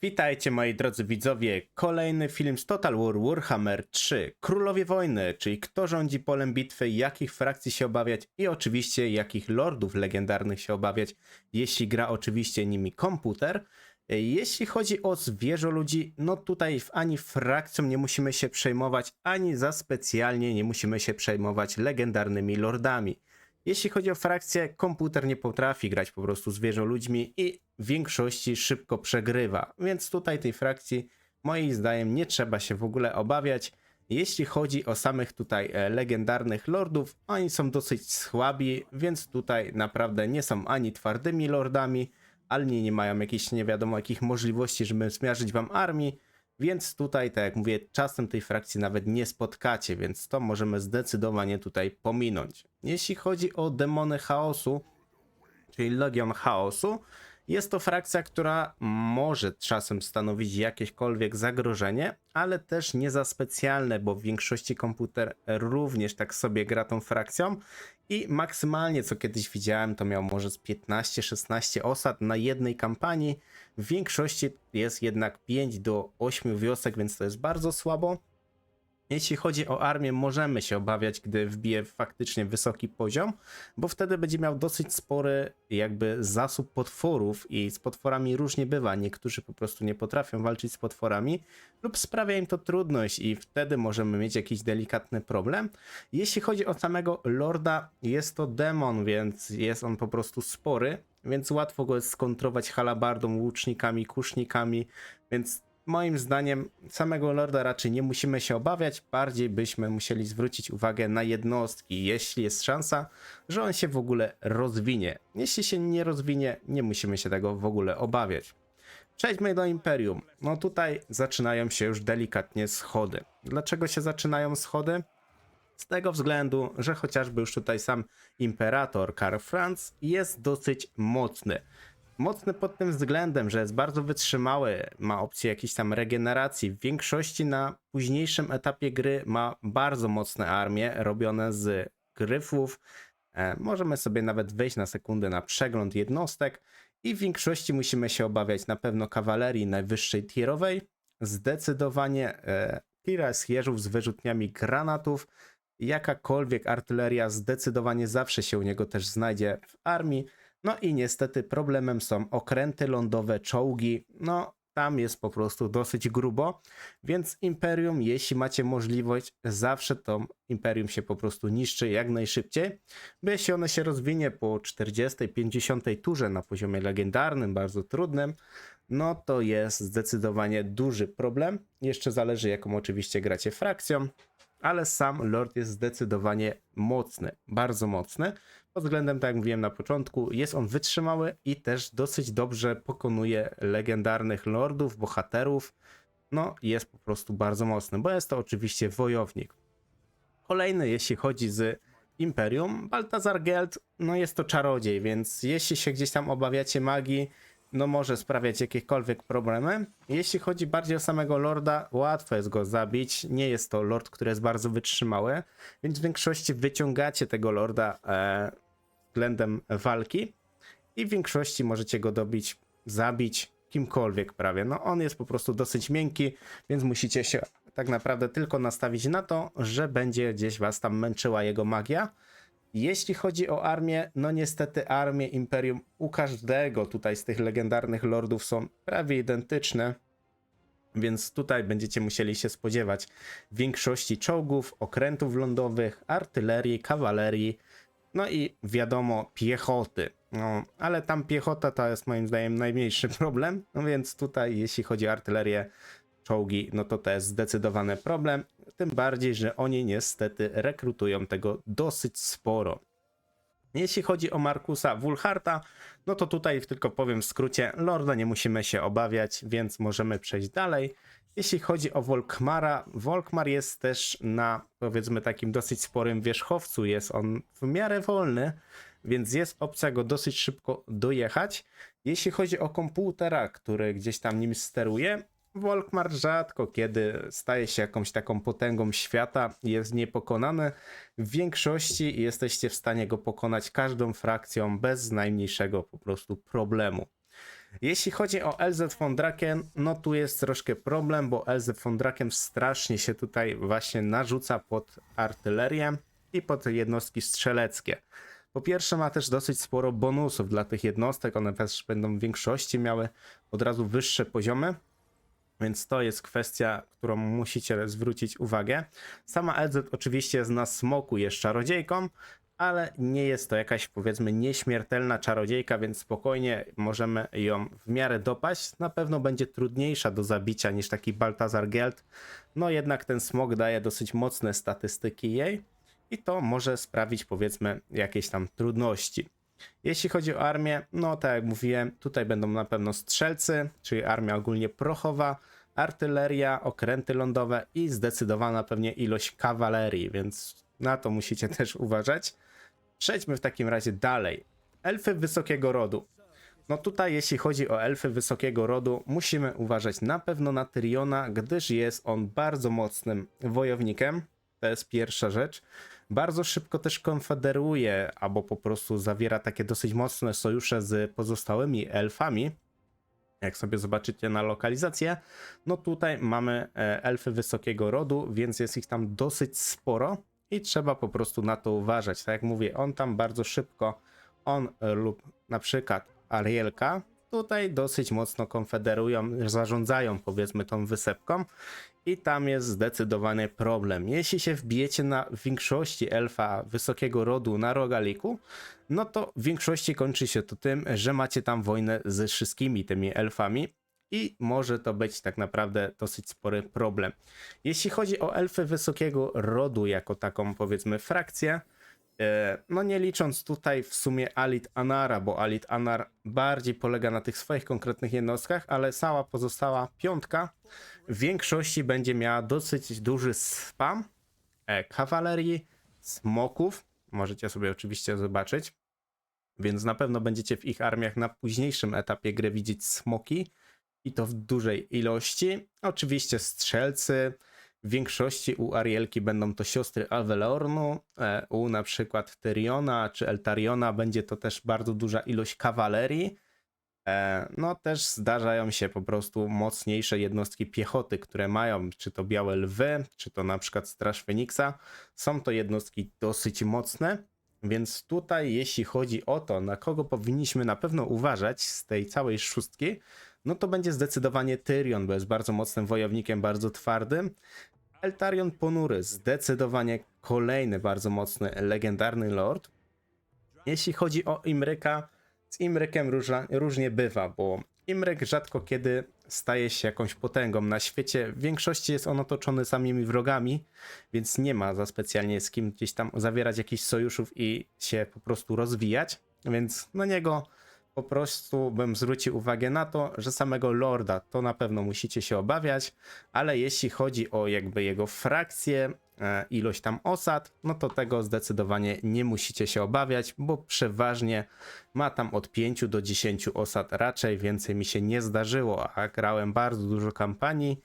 Witajcie moi drodzy widzowie, kolejny film z Total War Warhammer 3. Królowie Wojny, czyli kto rządzi polem bitwy, jakich frakcji się obawiać i oczywiście jakich lordów legendarnych się obawiać, jeśli gra oczywiście nimi komputer. Jeśli chodzi o zwierzoludzi, no tutaj ani frakcją nie musimy się przejmować, ani za specjalnie nie musimy się przejmować legendarnymi lordami. Jeśli chodzi o frakcję, komputer nie potrafi grać po prostu zwierzoludźmi i w większości szybko przegrywa, więc tutaj tej frakcji moim zdaniem nie trzeba się w ogóle obawiać. Jeśli chodzi o samych tutaj legendarnych lordów, oni są dosyć słabi, więc tutaj naprawdę nie są ani twardymi lordami, ani nie mają jakichś nie wiadomo jakich możliwości, żeby zmiażdżyć wam armii, więc tutaj, tak jak mówię, czasem tej frakcji nawet nie spotkacie, więc to możemy zdecydowanie tutaj pominąć. Jeśli chodzi o demony chaosu, czyli Legion Chaosu, jest to frakcja, która może czasem stanowić jakiekolwiek zagrożenie, ale też nie za specjalne, bo w większości komputer również tak sobie gra tą frakcją i maksymalnie co kiedyś widziałem to miał może z 15-16 osad na jednej kampanii. W większości jest jednak 5 do 8 wiosek, więc to jest bardzo słabo. Jeśli chodzi o armię, możemy się obawiać, gdy wbije faktycznie wysoki poziom, bo wtedy będzie miał dosyć spory jakby zasób potworów i z potworami różnie bywa. Niektórzy po prostu nie potrafią walczyć z potworami lub sprawia im to trudność i wtedy możemy mieć jakiś delikatny problem. Jeśli chodzi o samego lorda, jest to demon, więc jest on po prostu spory, więc łatwo go jest skontrować halabardą, łucznikami, kusznikami, więc moim zdaniem samego lorda raczej nie musimy się obawiać, bardziej byśmy musieli zwrócić uwagę na jednostki, jeśli jest szansa, że on się w ogóle rozwinie. Jeśli się nie rozwinie, nie musimy się tego w ogóle obawiać. Przejdźmy do Imperium. No tutaj zaczynają się już delikatnie schody. Dlaczego się zaczynają schody? Z tego względu, że chociażby już tutaj sam Imperator Karl Franz jest dosyć mocny. Mocny pod tym względem, że jest bardzo wytrzymały, ma opcję jakiejś tam regeneracji. W większości na późniejszym etapie gry ma bardzo mocne armie robione z gryfów. Możemy sobie nawet wejść na sekundę na przegląd jednostek i w większości musimy się obawiać na pewno kawalerii najwyższej tierowej. Zdecydowanie tira z jeżów z wyrzutniami granatów. Jakakolwiek artyleria zdecydowanie zawsze się u niego też znajdzie w armii. No i niestety problemem są okręty lądowe, czołgi, no tam jest po prostu dosyć grubo, więc Imperium, jeśli macie możliwość, zawsze to Imperium się po prostu niszczy jak najszybciej, bo jeśli ono się rozwinie po 40-50 turze na poziomie legendarnym, bardzo trudnym, no to jest zdecydowanie duży problem. Jeszcze zależy jaką oczywiście gracie frakcją, ale sam Lord jest zdecydowanie mocny, bardzo mocny. Pod względem, tak jak mówiłem na początku, jest on wytrzymały i też dosyć dobrze pokonuje legendarnych lordów, bohaterów. No, jest po prostu bardzo mocny, bo jest to oczywiście wojownik. Kolejny, jeśli chodzi z Imperium, Baltazar Geld, no jest to czarodziej, więc jeśli się gdzieś tam obawiacie magii, no może sprawiać jakiekolwiek problemy. Jeśli chodzi bardziej o samego lorda, łatwo jest go zabić. Nie jest to lord, który jest bardzo wytrzymały, więc w większości wyciągacie tego lorda względem walki i w większości możecie go dobić, zabić kimkolwiek prawie. No on jest po prostu dosyć miękki, więc musicie się tak naprawdę tylko nastawić na to, że będzie gdzieś was tam męczyła jego magia. Jeśli chodzi o armię, no niestety armie Imperium u każdego tutaj z tych legendarnych lordów są prawie identyczne, więc tutaj będziecie musieli się spodziewać większości czołgów, okrętów lądowych, artylerii, kawalerii, no i wiadomo piechoty. No, ale tam piechota to jest moim zdaniem najmniejszy problem, no więc tutaj jeśli chodzi o artylerię, czołgi, no to jest zdecydowany problem, tym bardziej, że oni niestety rekrutują tego dosyć sporo. Jeśli chodzi o Markusa Wulharta, no to tutaj tylko powiem w skrócie, lorda nie musimy się obawiać, więc możemy przejść dalej. Jeśli chodzi o Volkmara, Volkmar jest też na powiedzmy takim dosyć sporym wierzchowcu, jest on w miarę wolny, więc jest opcja go dosyć szybko dojechać. Jeśli chodzi o komputera, który gdzieś tam nim steruje, Volkmar rzadko kiedy staje się jakąś taką potęgą świata i jest niepokonany. W większości jesteście w stanie go pokonać każdą frakcją bez najmniejszego po prostu problemu. Jeśli chodzi o LZ von Draken, no tu jest troszkę problem, bo LZ von Draken strasznie się tutaj właśnie narzuca pod artylerię i pod jednostki strzeleckie. Po pierwsze ma też dosyć sporo bonusów dla tych jednostek, one też będą w większości miały od razu wyższe poziomy, więc to jest kwestia, którą musicie zwrócić uwagę. Sama LZ oczywiście jest na smoku, jest czarodziejką, ale nie jest to jakaś, powiedzmy, nieśmiertelna czarodziejka, więc spokojnie możemy ją w miarę dopaść. Na pewno będzie trudniejsza do zabicia niż taki Baltazar Geld, no jednak ten smok daje dosyć mocne statystyki jej i to może sprawić, powiedzmy, jakieś tam trudności. Jeśli chodzi o armię, no tak jak mówiłem, tutaj będą na pewno strzelcy, czyli armia ogólnie prochowa, artyleria, okręty lądowe i zdecydowana pewnie ilość kawalerii, więc na to musicie też uważać. Przejdźmy w takim razie dalej. Elfy wysokiego rodu. No tutaj jeśli chodzi o elfy wysokiego rodu, musimy uważać na pewno na Tyriona, gdyż jest on bardzo mocnym wojownikiem. To jest pierwsza rzecz. Bardzo szybko też konfederuje, albo po prostu zawiera takie dosyć mocne sojusze z pozostałymi elfami. Jak sobie zobaczycie na lokalizację, no tutaj mamy elfy wysokiego rodu, więc jest ich tam dosyć sporo i trzeba po prostu na to uważać. Tak jak mówię, on tam bardzo szybko, on lub na przykład Arielka, tutaj dosyć mocno konfederują, zarządzają, powiedzmy, tą wysepką i tam jest zdecydowany problem. Jeśli się wbijecie na większości elfa wysokiego rodu na rogaliku, no to w większości kończy się to tym, że macie tam wojnę ze wszystkimi tymi elfami i może to być tak naprawdę dosyć spory problem. Jeśli chodzi o elfy wysokiego rodu jako taką, powiedzmy, frakcję, no nie licząc tutaj w sumie Alit Anara, bo Alit Anar bardziej polega na tych swoich konkretnych jednostkach, ale cała pozostała piątka w większości będzie miała dosyć duży spam kawalerii, smoków, możecie sobie oczywiście zobaczyć, więc na pewno będziecie w ich armiach na późniejszym etapie gry widzieć smoki i to w dużej ilości. Oczywiście strzelcy, w większości u Arielki będą to siostry Aveleornu, u na przykład Tyriona czy Eltariona będzie to też bardzo duża ilość kawalerii. No też zdarzają się po prostu mocniejsze jednostki piechoty, które mają czy to Białe Lwy, czy to na przykład Straż Feniksa. Są to jednostki dosyć mocne, więc tutaj jeśli chodzi o to, na kogo powinniśmy na pewno uważać z tej całej szóstki, no to będzie zdecydowanie Tyrion, bo jest bardzo mocnym wojownikiem, bardzo twardym. Eltarion Ponury, zdecydowanie kolejny bardzo mocny, legendarny lord. Jeśli chodzi o Imryka, z Imrykiem różnie bywa, bo Imryk rzadko kiedy staje się jakąś potęgą na świecie. W większości jest on otoczony samymi wrogami, więc nie ma za specjalnie z kim gdzieś tam zawierać jakichś sojuszów i się po prostu rozwijać. Więc na niego po prostu bym zwrócił uwagę na to, że samego Lorda to na pewno musicie się obawiać, ale jeśli chodzi o jakby jego frakcję, ilość tam osad, no to tego zdecydowanie nie musicie się obawiać, bo przeważnie ma tam od 5 do 10 osad, raczej więcej mi się nie zdarzyło, a grałem bardzo dużo kampanii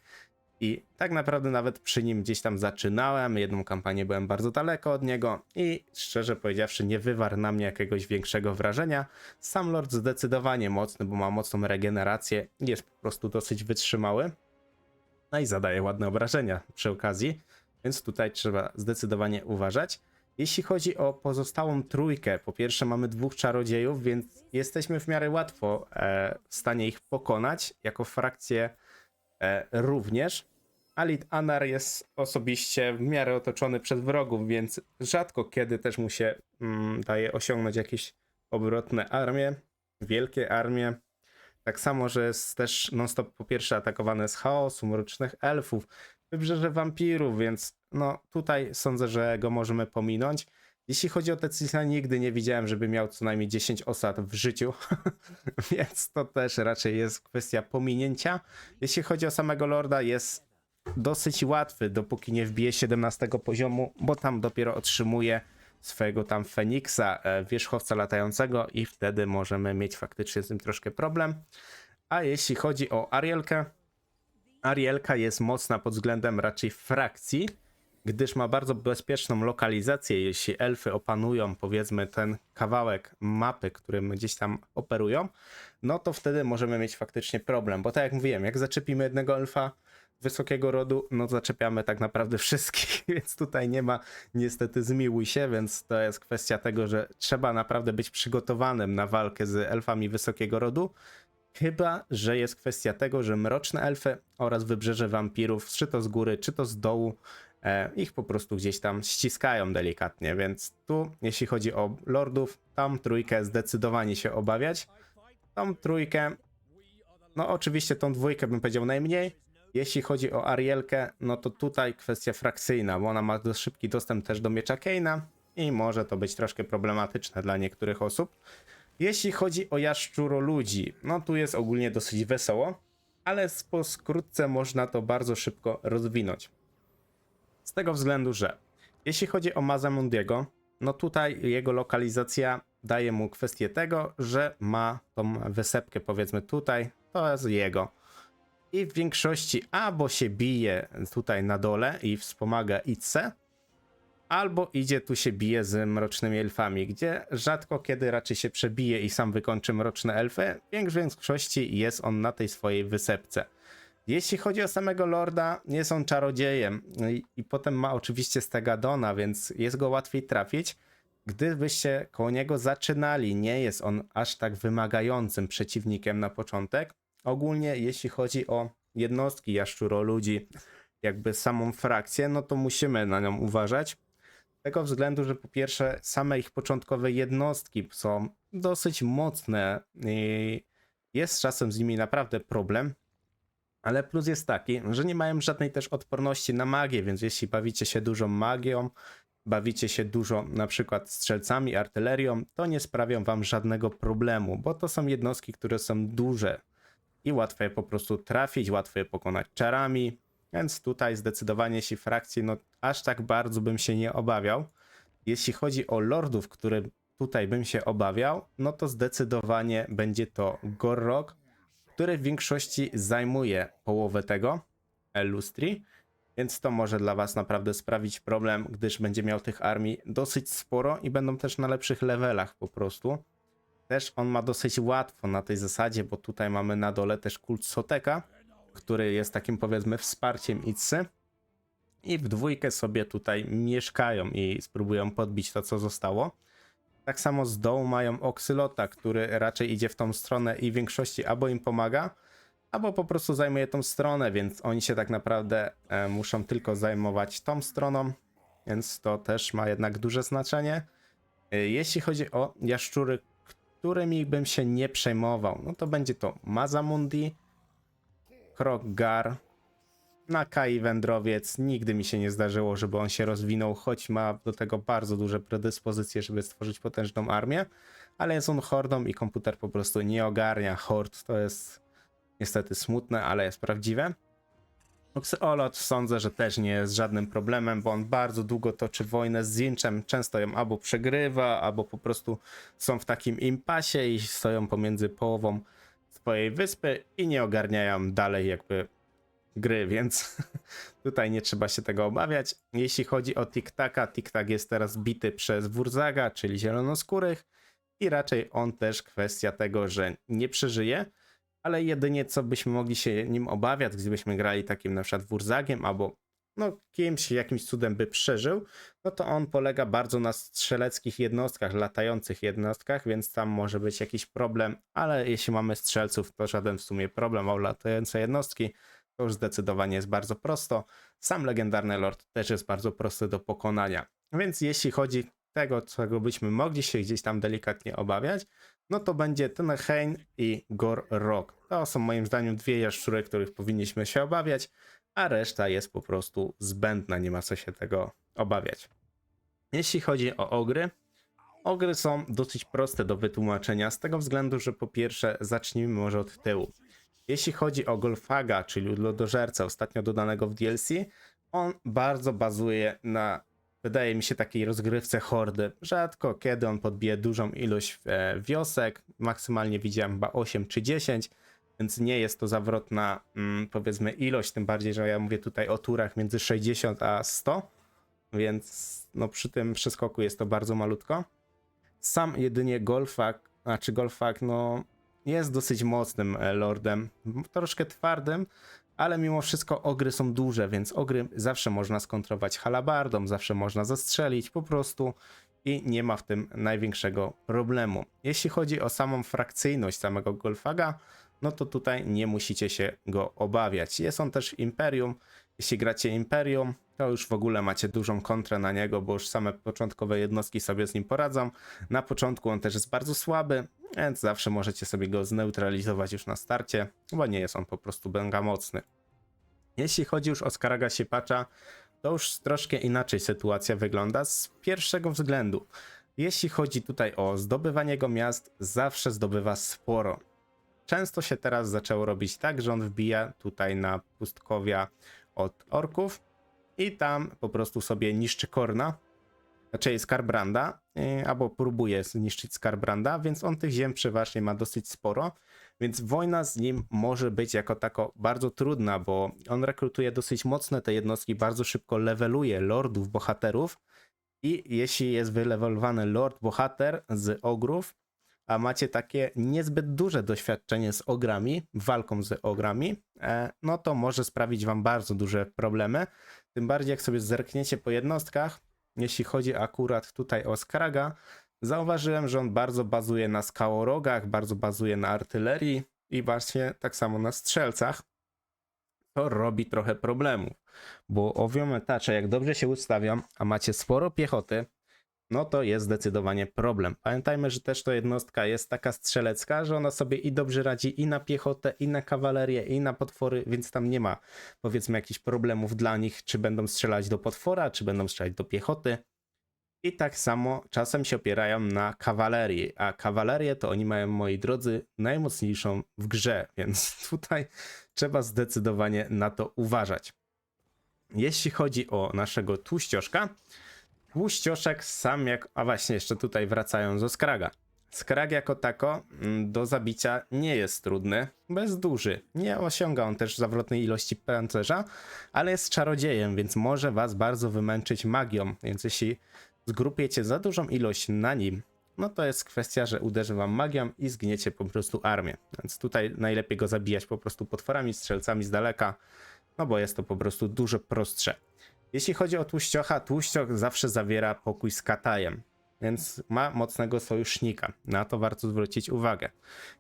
i tak naprawdę nawet przy nim gdzieś tam zaczynałem, jedną kampanię byłem bardzo daleko od niego i szczerze powiedziawszy nie wywarł na mnie jakiegoś większego wrażenia. Sam Lord zdecydowanie mocny, bo ma mocną regenerację, jest po prostu dosyć wytrzymały, no i zadaje ładne obrażenia przy okazji, więc tutaj trzeba zdecydowanie uważać. Jeśli chodzi o pozostałą trójkę, po pierwsze mamy dwóch czarodziejów, więc jesteśmy w miarę łatwo w stanie ich pokonać, jako frakcję również. Alit Anar jest osobiście w miarę otoczony przez wrogów, więc rzadko kiedy też mu się daje osiągnąć jakieś obrotne armie, wielkie armie. Tak samo, że jest też non-stop po pierwsze atakowany z chaosu, mrocznych elfów, wybrzeże wampirów, więc no tutaj sądzę, że go możemy pominąć. Jeśli chodzi o Teclisa, nigdy nie widziałem, żeby miał co najmniej 10 osad w życiu, więc to też raczej jest kwestia pominięcia. Jeśli chodzi o samego Lorda, jest dosyć łatwy, dopóki nie wbije 17 poziomu, bo tam dopiero otrzymuje swojego tam Feniksa, wierzchowca latającego i wtedy możemy mieć faktycznie z tym troszkę problem. A jeśli chodzi o Arielkę, Arielka jest mocna pod względem raczej frakcji, gdyż ma bardzo bezpieczną lokalizację. Jeśli elfy opanują, powiedzmy, ten kawałek mapy, którym gdzieś tam operują, no to wtedy możemy mieć faktycznie problem, bo tak jak mówiłem, jak zaczepimy jednego elfa wysokiego rodu, no zaczepiamy tak naprawdę wszystkich, więc tutaj nie ma niestety zmiłuj się, więc to jest kwestia tego, że trzeba naprawdę być przygotowanym na walkę z elfami wysokiego rodu, chyba że jest kwestia tego, że mroczne elfy oraz wybrzeże wampirów, czy to z góry, czy to z dołu, ich po prostu gdzieś tam ściskają delikatnie, więc tu jeśli chodzi o lordów, tam trójkę zdecydowanie się obawiać. Tą trójkę, no oczywiście tą dwójkę bym powiedział najmniej. Jeśli chodzi o Arielkę, no to tutaj kwestia frakcyjna, bo ona ma szybki dostęp też do miecza Kaina i może to być troszkę problematyczne dla niektórych osób. Jeśli chodzi o jaszczuroludzi, no tu jest ogólnie dosyć wesoło, ale po skrótce można to bardzo szybko rozwinąć. Z tego względu, że jeśli chodzi o Mazamundiego, no tutaj jego lokalizacja daje mu kwestię tego, że ma tą wysepkę, powiedzmy tutaj, to jest jego. I w większości albo się bije tutaj na dole i wspomaga Itse, albo idzie tu się bije z mrocznymi elfami, gdzie rzadko kiedy raczej się przebije i sam wykończy mroczne elfy. W większości jest on na tej swojej wysepce. Jeśli chodzi o samego Lorda, jest on czarodziejem i potem ma oczywiście Stegadona, więc jest go łatwiej trafić. Gdybyście koło niego zaczynali, nie jest on aż tak wymagającym przeciwnikiem na początek. Ogólnie jeśli chodzi o jednostki jaszczuroludzi, jakby samą frakcję, no to musimy na nią uważać. Z tego względu, że po pierwsze same ich początkowe jednostki są dosyć mocne i jest czasem z nimi naprawdę problem. Ale plus jest taki, że nie mają żadnej też odporności na magię, więc jeśli bawicie się dużą magią, bawicie się dużo na przykład strzelcami, artylerią, to nie sprawią wam żadnego problemu, bo to są jednostki, które są duże i łatwo je po prostu trafić, łatwo je pokonać czarami, więc tutaj zdecydowanie jeśli frakcji, no aż tak bardzo bym się nie obawiał. Jeśli chodzi o lordów, które tutaj bym się obawiał, no to zdecydowanie będzie to Gorrok, który w większości zajmuje połowę tego Lustri, więc to może dla was naprawdę sprawić problem, gdyż będzie miał tych armii dosyć sporo i będą też na lepszych levelach po prostu. Też on ma dosyć łatwo na tej zasadzie, bo tutaj mamy na dole też kult Soteka, który jest takim powiedzmy wsparciem Itsy. I w dwójkę sobie tutaj mieszkają i spróbują podbić to, co zostało. Tak samo z dołu mają Oksylota, który raczej idzie w tą stronę i w większości albo im pomaga, albo po prostu zajmuje tą stronę, więc oni się tak naprawdę muszą tylko zajmować tą stroną, więc to też ma jednak duże znaczenie. Jeśli chodzi o jaszczury, którymi bym się nie przejmował, no to będzie to Mazamundi, Krokgar, Nakai Wędrowiec. Nigdy mi się nie zdarzyło, żeby on się rozwinął, choć ma do tego bardzo duże predyspozycje, żeby stworzyć potężną armię, ale jest on hordą i komputer po prostu nie ogarnia hord. To jest niestety smutne, ale jest prawdziwe. Oxolot sądzę, że też nie jest żadnym problemem, bo on bardzo długo toczy wojnę z Zinczem, często ją albo przegrywa, albo po prostu są w takim impasie i stoją pomiędzy połową swojej wyspy i nie ogarniają dalej jakby gry, więc tutaj nie trzeba się tego obawiać. Jeśli chodzi o Tiktaka, Tiktak jest teraz bity przez Wurzaga, czyli zielonoskórych i raczej on też kwestia tego, że nie przeżyje, ale jedynie co byśmy mogli się nim obawiać, gdybyśmy grali takim na przykład Wurzagiem albo no kimś, jakimś cudem by przeżył, no to on polega bardzo na strzeleckich jednostkach, latających jednostkach, więc tam może być jakiś problem, ale jeśli mamy strzelców, to żaden w sumie problem, a latające jednostki to już zdecydowanie jest bardzo prosto. Sam legendarny lord też jest bardzo prosty do pokonania. Więc jeśli chodzi tego, czego byśmy mogli się gdzieś tam delikatnie obawiać, no to będzie Tenheim i Gorrok. To są moim zdaniem dwie jaszczury, których powinniśmy się obawiać, a reszta jest po prostu zbędna, nie ma co się tego obawiać. Jeśli chodzi o ogry, ogry są dosyć proste do wytłumaczenia z tego względu, że po pierwsze zacznijmy może od tyłu. Jeśli chodzi o Golfaga, czyli lodożerca ostatnio dodanego w DLC, on bardzo bazuje na, wydaje mi się, takiej rozgrywce hordy. Rzadko kiedy on podbije dużą ilość wiosek, maksymalnie widziałem chyba 8 czy 10, więc nie jest to zawrotna powiedzmy ilość, tym bardziej, że ja mówię tutaj o turach między 60 a 100. więc no przy tym przeskoku jest to bardzo malutko. Sam jedynie Golfak no jest dosyć mocnym lordem, troszkę twardym, ale mimo wszystko ogry są duże, więc ogry zawsze można skontrować halabardą, zawsze można zastrzelić po prostu i nie ma w tym największego problemu. Jeśli chodzi o samą frakcyjność samego Golfaga, no to tutaj nie musicie się go obawiać. Jest on też Imperium. Jeśli gracie Imperium, to już w ogóle macie dużą kontrę na niego, bo już same początkowe jednostki sobie z nim poradzą. Na początku on też jest bardzo słaby, więc zawsze możecie sobie go zneutralizować już na starcie, bo nie jest on po prostu mega mocny. Jeśli chodzi już o Skaraga Siepacza, to już troszkę inaczej sytuacja wygląda z pierwszego względu. Jeśli chodzi tutaj o zdobywanie jego miast, zawsze zdobywa sporo. Często się teraz zaczęło robić tak, że on wbija tutaj na pustkowia od orków i tam po prostu sobie niszczy Korna, znaczy Skarbranda, albo próbuje zniszczyć Skarbranda, więc on tych ziem przeważnie ma dosyć sporo, więc wojna z nim może być jako tako bardzo trudna, bo on rekrutuje dosyć mocne te jednostki, bardzo szybko leveluje lordów, bohaterów i jeśli jest wylewelowany lord, bohater z ogrów, a macie takie niezbyt duże doświadczenie z ogrami, walką z ogrami, no to może sprawić wam bardzo duże problemy. Tym bardziej jak sobie zerkniecie po jednostkach, jeśli chodzi akurat tutaj o Skaraga, zauważyłem, że on bardzo bazuje na skałorogach, bardzo bazuje na artylerii i właśnie tak samo na strzelcach. To robi trochę problemów, bo owiomietacze jak dobrze się ustawią, a macie sporo piechoty, no to jest zdecydowanie problem. Pamiętajmy, że też to jednostka jest taka strzelecka, że ona sobie i dobrze radzi i na piechotę, i na kawalerię, i na potwory, więc tam nie ma powiedzmy jakichś problemów dla nich, czy będą strzelać do potwora, czy będą strzelać do piechoty. I tak samo czasem się opierają na kawalerii, a kawalerię to oni mają, moi drodzy, najmocniejszą w grze, więc tutaj trzeba zdecydowanie na to uważać. Jeśli chodzi o naszego tłuścioszka, Tłuścioszek sam jak... A właśnie, jeszcze tutaj wracając do Skraga. Skrag jako tako do zabicia nie jest trudny, bo jest duży. Nie osiąga on też zawrotnej ilości pancerza, ale jest czarodziejem, więc może was bardzo wymęczyć magią. Więc jeśli zgrupiecie za dużą ilość na nim, no to jest kwestia, że uderzy wam magią i zgniecie po prostu armię. Więc tutaj najlepiej go zabijać po prostu potworami, strzelcami z daleka, no bo jest to po prostu dużo prostsze. Jeśli chodzi o Tłuściocha, Tłuścioch zawsze zawiera pokój z Katajem, więc ma mocnego sojusznika. Na to warto zwrócić uwagę.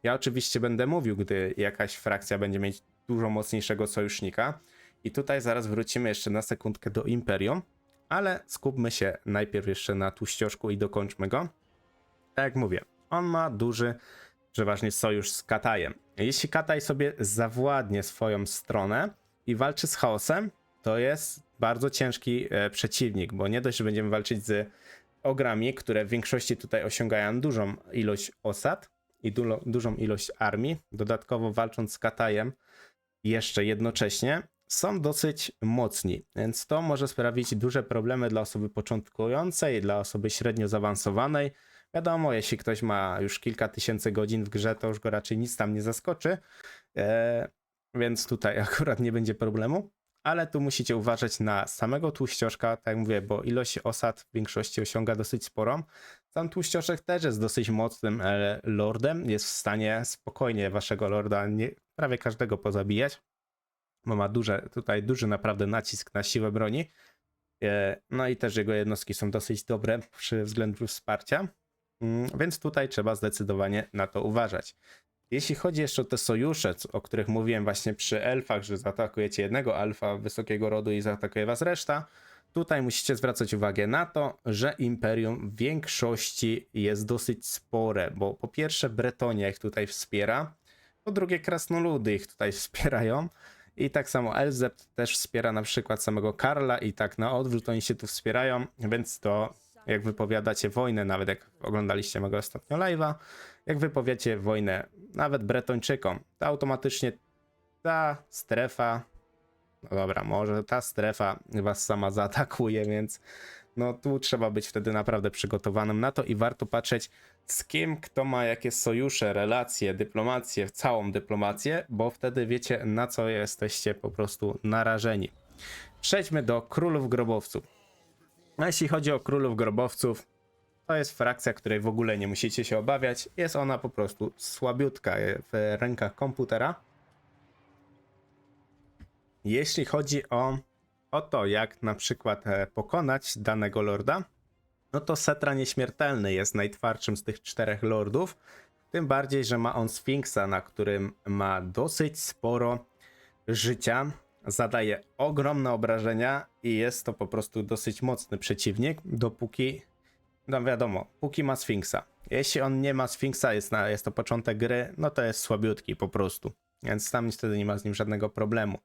Ja oczywiście będę mówił, gdy jakaś frakcja będzie mieć dużo mocniejszego sojusznika. I tutaj zaraz wrócimy jeszcze na sekundkę do Imperium, ale skupmy się najpierw jeszcze na Tłuścioszku i dokończmy go. Tak jak mówię, on ma duży, przeważnie sojusz z Katajem. Jeśli Kataj sobie zawładnie swoją stronę i walczy z chaosem, to jest bardzo ciężki przeciwnik, bo nie dość, że będziemy walczyć z ogrami, które w większości tutaj osiągają dużą ilość osad i dużą ilość armii, dodatkowo walcząc z Katajem jeszcze jednocześnie, są dosyć mocni, więc to może sprawić duże problemy dla osoby początkującej, dla osoby średnio zaawansowanej. Wiadomo, jeśli ktoś ma już kilka tysięcy godzin w grze, to już go raczej nic tam nie zaskoczy, więc tutaj akurat nie będzie problemu. Ale tu musicie uważać na samego tłuścioszka, tak jak mówię, bo ilość osad w większości osiąga dosyć sporą. Sam tłuścioszek też jest dosyć mocnym lordem, jest w stanie spokojnie waszego lorda, prawie każdego pozabijać, bo ma duży naprawdę nacisk na siłę broni. No i też jego jednostki są dosyć dobre przy względu wsparcia, więc tutaj trzeba zdecydowanie na to uważać. Jeśli chodzi jeszcze o te sojusze, o których mówiłem właśnie przy elfach, że zaatakujecie jednego alfa wysokiego rodu i zaatakuje was reszta, tutaj musicie zwracać uwagę na to, że Imperium w większości jest dosyć spore, bo po pierwsze Bretonia ich tutaj wspiera, po drugie krasnoludy ich tutaj wspierają i tak samo Elzept też wspiera na przykład samego Karla i tak na odwrót oni się tu wspierają, więc to jak wypowiadacie wojnę, nawet jak oglądaliście mego ostatnio live'a, jak wypowiecie wojnę nawet Bretończykom, to automatycznie ta strefa, no dobra, może ta strefa was sama zaatakuje, więc no tu trzeba być wtedy naprawdę przygotowanym na to i warto patrzeć z kim kto ma jakie sojusze, relacje, dyplomację, całą dyplomację, bo wtedy wiecie na co jesteście po prostu narażeni. Przejdźmy do Królów Grobowców. A jeśli chodzi o królów grobowców, to jest frakcja, której w ogóle nie musicie się obawiać. Jest ona po prostu słabiutka w rękach komputera. Jeśli chodzi o to, jak na przykład pokonać danego lorda, no to Setra Nieśmiertelny jest najtwardszym z tych 4 lordów. Tym bardziej, że ma on Sfinksa, na którym ma dosyć sporo życia. Zadaje ogromne obrażenia i jest to po prostu dosyć mocny przeciwnik, dopóki, no wiadomo, póki ma Sfinksa. Jeśli on nie ma Sfinksa, jest to początek gry, no to jest słabiutki po prostu. Więc tam niestety nie ma z nim żadnego problemu.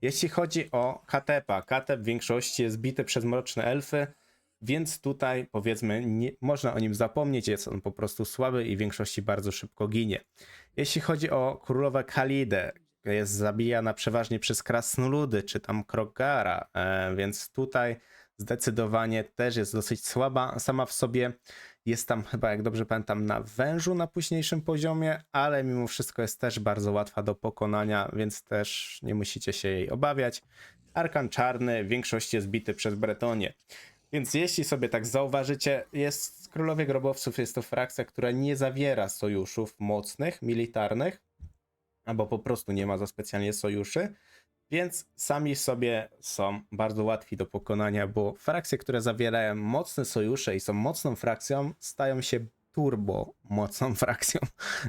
Jeśli chodzi o Katepa, Katep w większości jest bity przez mroczne elfy, więc tutaj powiedzmy nie, można o nim zapomnieć, jest on po prostu słaby i w większości bardzo szybko ginie. Jeśli chodzi o królowę Khalidę, jest zabijana przeważnie przez krasnoludy czy tam Krogara, więc tutaj zdecydowanie też jest dosyć słaba sama w sobie. Jest tam chyba, jak dobrze pamiętam, na wężu na późniejszym poziomie, ale mimo wszystko jest też bardzo łatwa do pokonania, więc też nie musicie się jej obawiać. Arkan Czarny w większości jest bity przez Bretonię. Więc jeśli sobie tak zauważycie, z Królowie Grobowców jest to frakcja, która nie zawiera sojuszów mocnych, militarnych, albo po prostu nie ma za specjalnie sojuszy, więc sami sobie są bardzo łatwi do pokonania, bo frakcje, które zawierają mocne sojusze i są mocną frakcją, stają się turbo mocną frakcją,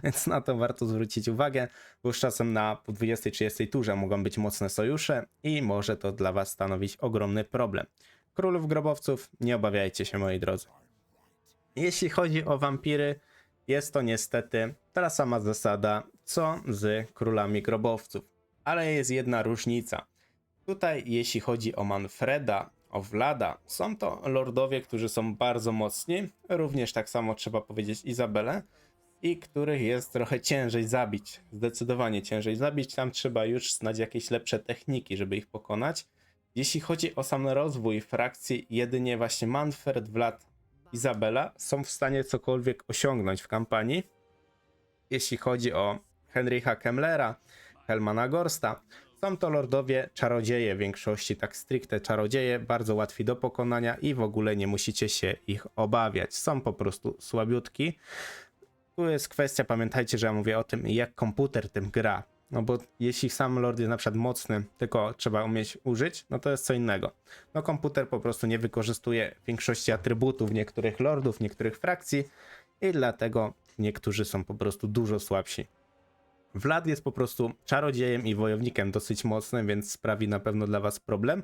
więc na to warto zwrócić uwagę, bo już czasem po 20-30 turze mogą być mocne sojusze i może to dla was stanowić ogromny problem. Królów Grobowców nie obawiajcie się, moi drodzy. Jeśli chodzi o wampiry, jest to niestety ta sama zasada, co z Królami Grobowców. Ale jest jedna różnica. Tutaj jeśli chodzi o Manfreda, o Vlada, są to lordowie, którzy są bardzo mocni. Również tak samo trzeba powiedzieć Izabelę. I których jest trochę ciężej zabić. Zdecydowanie ciężej zabić. Tam trzeba już znać jakieś lepsze techniki, żeby ich pokonać. Jeśli chodzi o sam rozwój frakcji, jedynie właśnie Manfred, Vlad, Izabela są w stanie cokolwiek osiągnąć w kampanii. Jeśli chodzi o Henrycha Kemmlera, Helmana Gorsta, są to lordowie czarodzieje w większości, tak stricte czarodzieje, bardzo łatwi do pokonania i w ogóle nie musicie się ich obawiać. Są po prostu słabiutki. Tu jest kwestia, pamiętajcie, że ja mówię o tym, jak komputer tym gra. No bo jeśli sam lord jest na przykład mocny, tylko trzeba umieć użyć, no to jest co innego. No komputer po prostu nie wykorzystuje większości atrybutów niektórych lordów, niektórych frakcji i dlatego niektórzy są po prostu dużo słabsi. Vlad jest po prostu czarodziejem i wojownikiem dosyć mocnym, więc sprawi na pewno dla was problem.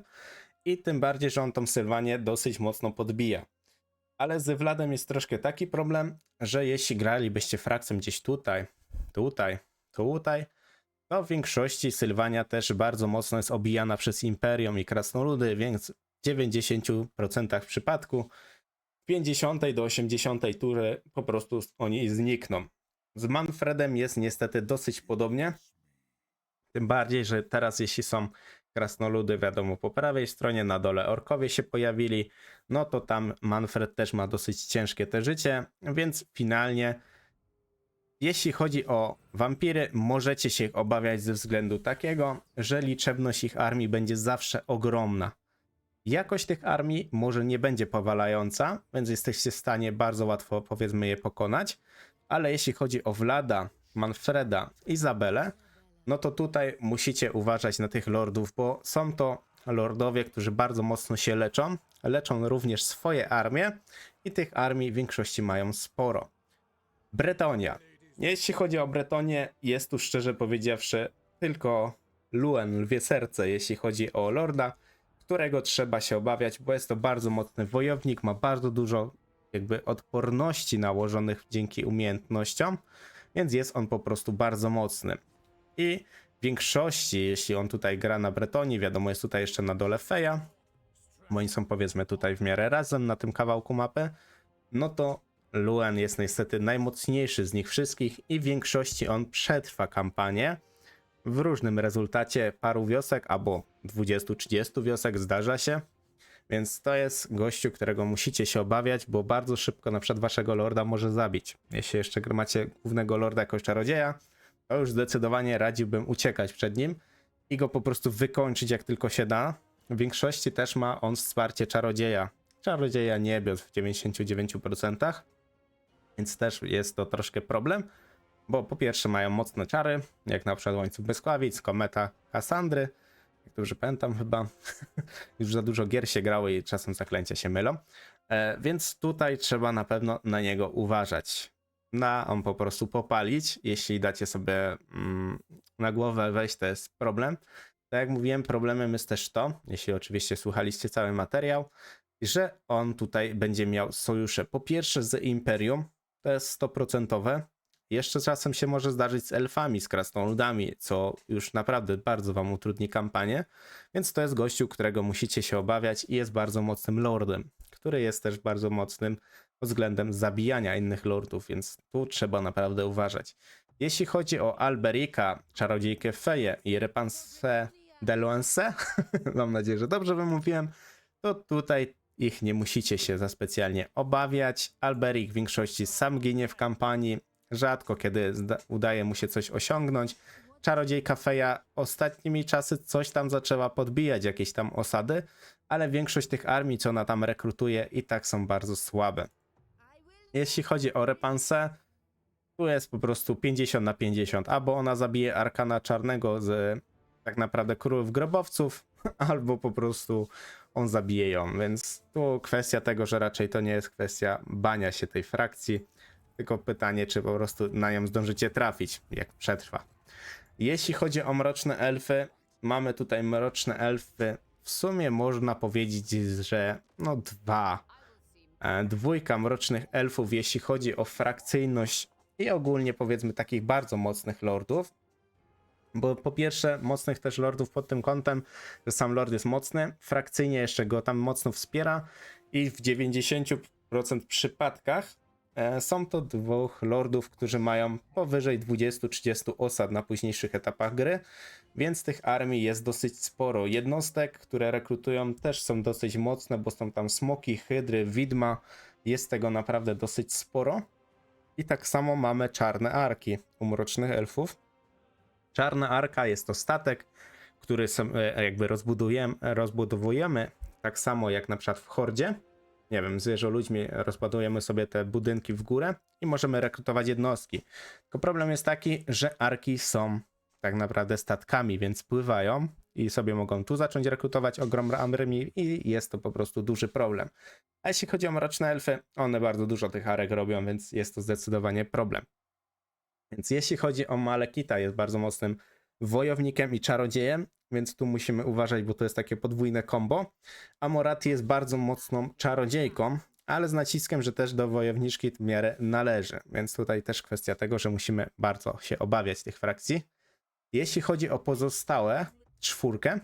I tym bardziej, że on tą Sylwanię dosyć mocno podbija. Ale z Vladem jest troszkę taki problem, że jeśli gralibyście frakcją gdzieś tutaj, to w większości Sylwania też bardzo mocno jest obijana przez Imperium i Krasnoludy, więc w 90% przypadku w 50 do 80 tury po prostu oni znikną. Z Manfredem jest niestety dosyć podobnie, tym bardziej, że teraz jeśli są krasnoludy, wiadomo, po prawej stronie, na dole orkowie się pojawili, no to tam Manfred też ma dosyć ciężkie te życie, więc finalnie jeśli chodzi o wampiry, możecie się ich obawiać ze względu takiego, że liczebność ich armii będzie zawsze ogromna. Jakość tych armii może nie będzie powalająca, więc jesteście w stanie bardzo łatwo, powiedzmy, je pokonać, ale jeśli chodzi o Vlada, Manfreda, Izabelę, no to tutaj musicie uważać na tych lordów, bo są to lordowie, którzy bardzo mocno się leczą. Leczą również swoje armie i tych armii w większości mają sporo. Bretonia. Jeśli chodzi o Bretonię, jest tu szczerze powiedziawszy tylko Luen, Lwie Serce, jeśli chodzi o lorda, którego trzeba się obawiać, bo jest to bardzo mocny wojownik, ma bardzo dużo jakby odporności nałożonych dzięki umiejętnościom, więc jest on po prostu bardzo mocny. I w większości, jeśli on tutaj gra na Bretonii, wiadomo, jest tutaj jeszcze na dole Feja, bo oni są powiedzmy tutaj w miarę razem na tym kawałku mapy, no to Luen jest niestety najmocniejszy z nich wszystkich i w większości on przetrwa kampanię w różnym rezultacie paru wiosek albo 20-30 wiosek, zdarza się. Więc to jest gościu, którego musicie się obawiać, bo bardzo szybko na przykład waszego lorda może zabić. Jeśli jeszcze macie głównego lorda jakoś czarodzieja, to już zdecydowanie radziłbym uciekać przed nim i go po prostu wykończyć jak tylko się da. W większości też ma on wsparcie czarodzieja, Czarodzieja niebios w 99%, więc też jest to troszkę problem, bo po pierwsze mają mocne czary, jak na przykład Łańcuch Błyskawic, Kometa Kassandry, jak dobrze pamiętam chyba, już za dużo gier się grało i czasem zaklęcia się mylą, więc tutaj trzeba na pewno na niego uważać. On po prostu popalić, jeśli dacie sobie na głowę wejść, to jest problem. Tak jak mówiłem, problemem jest też to, jeśli oczywiście słuchaliście cały materiał, że on tutaj będzie miał sojusze po pierwsze z Imperium, to jest 100%, jeszcze czasem się może zdarzyć z elfami, z krasnoludami, co już naprawdę bardzo wam utrudni kampanię, więc to jest gościu, którego musicie się obawiać i jest bardzo mocnym lordem, który jest też bardzo mocnym pod względem zabijania innych lordów, więc tu trzeba naprawdę uważać. Jeśli chodzi o Alberika, Czarodziejkę Feję i Repanse de Loense, mam nadzieję, że dobrze wymówiłem, to tutaj ich nie musicie się za specjalnie obawiać. Alberik w większości sam ginie w kampanii, rzadko kiedy udaje mu się coś osiągnąć. Czarodziejka Feja ostatnimi czasy coś tam zaczęła podbijać, jakieś tam osady, ale większość tych armii, co ona tam rekrutuje, i tak są bardzo słabe. Jeśli chodzi o Repanse, tu jest po prostu 50/50, albo ona zabije Arkana Czarnego z tak naprawdę królów grobowców, albo po prostu on zabije ją, więc tu kwestia tego, że raczej to nie jest kwestia bania się tej frakcji, tylko pytanie, czy po prostu na nią zdążycie trafić, jak przetrwa. Jeśli chodzi o mroczne elfy, mamy tutaj mroczne elfy, w sumie można powiedzieć, że no dwójka mrocznych elfów, jeśli chodzi o frakcyjność i ogólnie powiedzmy takich bardzo mocnych lordów, bo po pierwsze mocnych też lordów pod tym kątem, że sam lord jest mocny, frakcyjnie jeszcze go tam mocno wspiera i w 90% przypadkach są to dwóch lordów, którzy mają powyżej 20-30 osad na późniejszych etapach gry, więc tych armii jest dosyć sporo. Jednostek, które rekrutują, też są dosyć mocne, bo są tam smoki, hydry, widma, jest tego naprawdę dosyć sporo. I tak samo mamy czarne arki u mrocznych elfów. Czarna arka jest to statek, który jakby rozbudowujemy, tak samo jak na przykład w Hordzie. Nie wiem, z wieżoludźmi rozbudujemy sobie te budynki w górę i możemy rekrutować jednostki. Tylko problem jest taki, że arki są tak naprawdę statkami, więc pływają i sobie mogą tu zacząć rekrutować ogromne armii i jest to po prostu duży problem. A jeśli chodzi o mroczne elfy, one bardzo dużo tych arek robią, więc jest to zdecydowanie problem. Więc jeśli chodzi o Malekita, jest bardzo mocnym wojownikiem i czarodziejem, więc tu musimy uważać, bo to jest takie podwójne combo. A Morathi jest bardzo mocną czarodziejką, ale z naciskiem, że też do wojowniczki w miarę należy. Więc tutaj też kwestia tego, że musimy bardzo się obawiać tych frakcji. Jeśli chodzi o pozostałe czwórkę,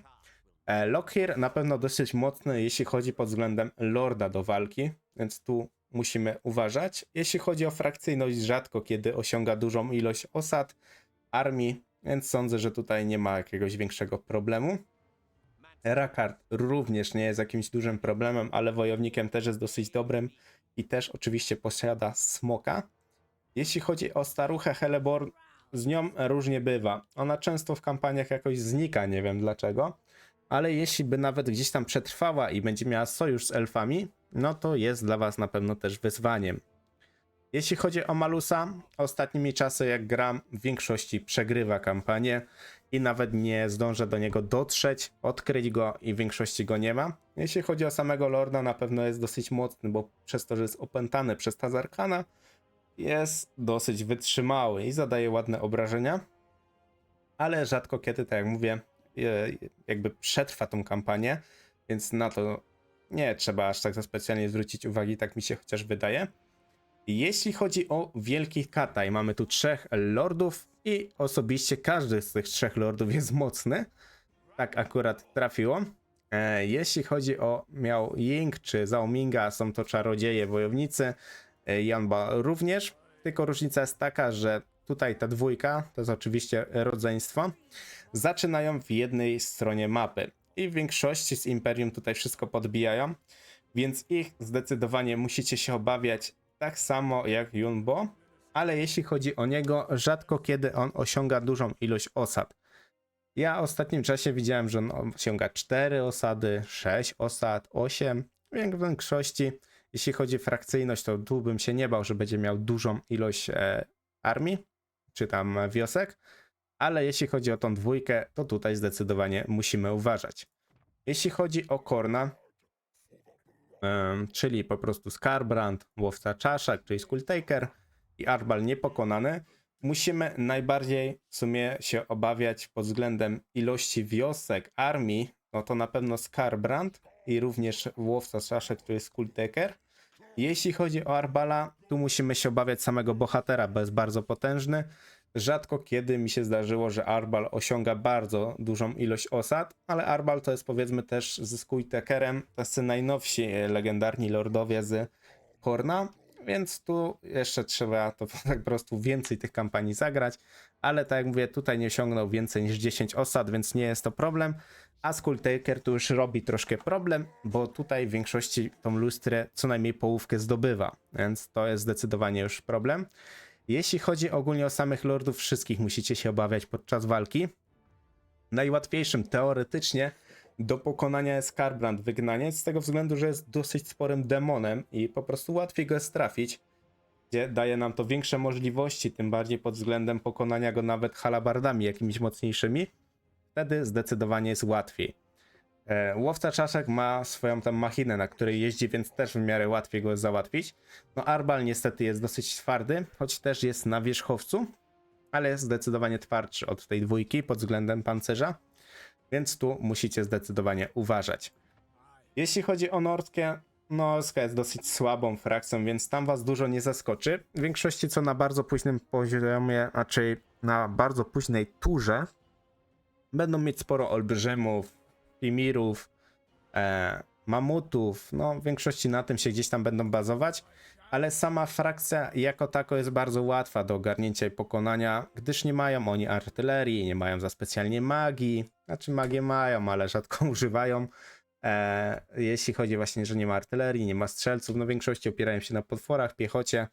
Lockheer na pewno dosyć mocny, jeśli chodzi pod względem lorda do walki, więc tu musimy uważać. Jeśli chodzi o frakcyjność, rzadko kiedy osiąga dużą ilość osad, armii, więc sądzę, że tutaj nie ma jakiegoś większego problemu. Rakard również nie jest jakimś dużym problemem, ale wojownikiem też jest dosyć dobrym i też oczywiście posiada smoka. Jeśli chodzi o staruchę Heleborn, z nią różnie bywa. Ona często w kampaniach jakoś znika, nie wiem dlaczego, ale jeśli by nawet gdzieś tam przetrwała i będzie miała sojusz z elfami, no to jest dla was na pewno też wyzwaniem. Jeśli chodzi o Malusa, ostatnimi czasy jak gram, w większości przegrywa kampanię i nawet nie zdążę do niego dotrzeć, odkryć go i w większości go nie ma. Jeśli chodzi o samego Lorda, na pewno jest dosyć mocny, bo przez to, że jest opętany przez Tazarkana, jest dosyć wytrzymały i zadaje ładne obrażenia, ale rzadko kiedy, tak jak mówię, jakby przetrwa tą kampanię, więc na to nie trzeba aż tak za specjalnie zwrócić uwagi, tak mi się chociaż wydaje. Jeśli chodzi o Wielki Kataj, mamy tu 3 lordów i osobiście każdy z tych 3 lordów jest mocny. Tak akurat trafiło. Jeśli chodzi o Miao Ying czy Zhao Minga, są to czarodzieje, wojownicy. Yanba również, tylko różnica jest taka, że tutaj ta dwójka, to jest oczywiście rodzeństwo, zaczynają w jednej stronie mapy i w większości z Imperium tutaj wszystko podbijają, więc ich zdecydowanie musicie się obawiać, tak samo jak Yunbo, ale jeśli chodzi o niego, rzadko kiedy on osiąga dużą ilość osad. Ja w ostatnim czasie widziałem, że on osiąga 4 osady, 6 osad, 8, W większości, jeśli chodzi o frakcyjność, to tu bym się nie bał, że będzie miał dużą ilość armii, czy tam wiosek, ale jeśli chodzi o tą dwójkę, to tutaj zdecydowanie musimy uważać. Jeśli chodzi o Korna, czyli po prostu Skarbrand, Łowca Czaszek, czyli Skulltaker i Arbal Niepokonany, musimy najbardziej w sumie się obawiać pod względem ilości wiosek, armii, no to na pewno Skarbrand i również Łowca Czaszek, który jest Skulltaker. Jeśli chodzi o Arbala, tu musimy się obawiać samego bohatera, bo jest bardzo potężny. Rzadko kiedy mi się zdarzyło, że Arbal osiąga bardzo dużą ilość osad, ale Arbal to jest powiedzmy też ze Skulltakerem tacy najnowsi legendarni lordowie z Korna, więc tu jeszcze trzeba to tak po prostu więcej tych kampanii zagrać, ale tak jak mówię, tutaj nie osiągnął więcej niż 10 osad, więc nie jest to problem, a Skulltaker tu już robi troszkę problem, bo tutaj w większości tą lustrę co najmniej połówkę zdobywa, więc to jest zdecydowanie już problem. Jeśli chodzi ogólnie o samych lordów, wszystkich musicie się obawiać podczas walki. Najłatwiejszym teoretycznie do pokonania jest Skarbrand Wygnaniec, z tego względu, że jest dosyć sporym demonem i po prostu łatwiej go jest trafić, gdzie daje nam to większe możliwości, tym bardziej pod względem pokonania go nawet halabardami jakimiś mocniejszymi. Wtedy zdecydowanie jest łatwiej. Łowca Czaszek ma swoją tam machinę, na której jeździ, więc też w miarę łatwiej go załatwić. No Arbal niestety jest dosyć twardy, choć też jest na wierzchowcu, ale jest zdecydowanie twardszy od tej dwójki pod względem pancerza, więc tu musicie zdecydowanie uważać. Jeśli chodzi o Nordkę, Norska jest dosyć słabą frakcją, więc tam was dużo nie zaskoczy. W większości co na bardzo późnym poziomie, raczej na bardzo późnej turze, będą mieć sporo olbrzymów, Pimirów, mamutów, no w większości na tym się gdzieś tam będą bazować, ale sama frakcja jako tako jest bardzo łatwa do ogarnięcia i pokonania, gdyż nie mają oni artylerii, nie mają za specjalnie magii, znaczy magię mają, ale rzadko używają. Jeśli chodzi właśnie, że nie ma artylerii, nie ma strzelców, no w większości opierają się na potworach, piechocie,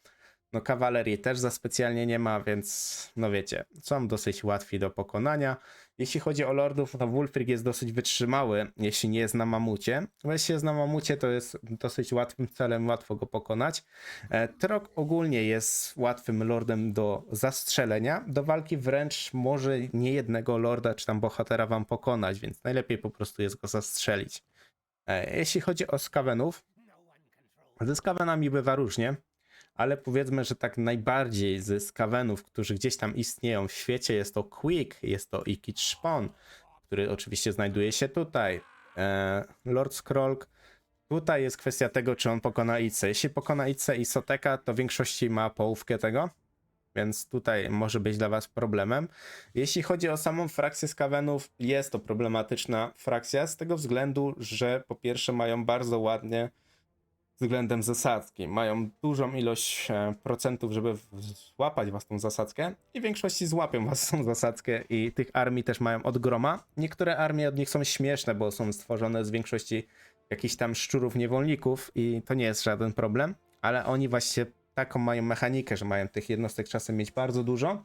no kawalerii też za specjalnie nie ma, więc no wiecie, są dosyć łatwi do pokonania. Jeśli chodzi o lordów, to Wulfric jest dosyć wytrzymały, jeśli nie jest na mamucie. Jeśli jest na mamucie, to jest dosyć łatwym celem, łatwo go pokonać. Trok ogólnie jest łatwym lordem do zastrzelenia. Do walki wręcz może nie jednego lorda czy tam bohatera wam pokonać, więc najlepiej po prostu jest go zastrzelić. Jeśli chodzi o skawenów, ze skawenami bywa różnie, ale powiedzmy, że tak najbardziej ze skawenów, którzy gdzieś tam istnieją w świecie, jest to Quick, jest to Ikit Szpon, który oczywiście znajduje się tutaj. Lord Skrolk. Tutaj jest kwestia tego, czy on pokona Ice. Jeśli pokona Ice i Soteka, to w większości ma połówkę tego, więc tutaj może być dla was problemem. Jeśli chodzi o samą frakcję skawenów, jest to problematyczna frakcja z tego względu, że po pierwsze mają bardzo ładnie względem zasadzki. Mają dużą ilość procentów, żeby złapać was tą zasadzkę i w większości złapią was tą zasadzkę i tych armii też mają od groma. Niektóre armie od nich są śmieszne, bo są stworzone z większości jakichś tam szczurów niewolników i to nie jest żaden problem, ale oni właśnie taką mają mechanikę, że mają tych jednostek czasem mieć bardzo dużo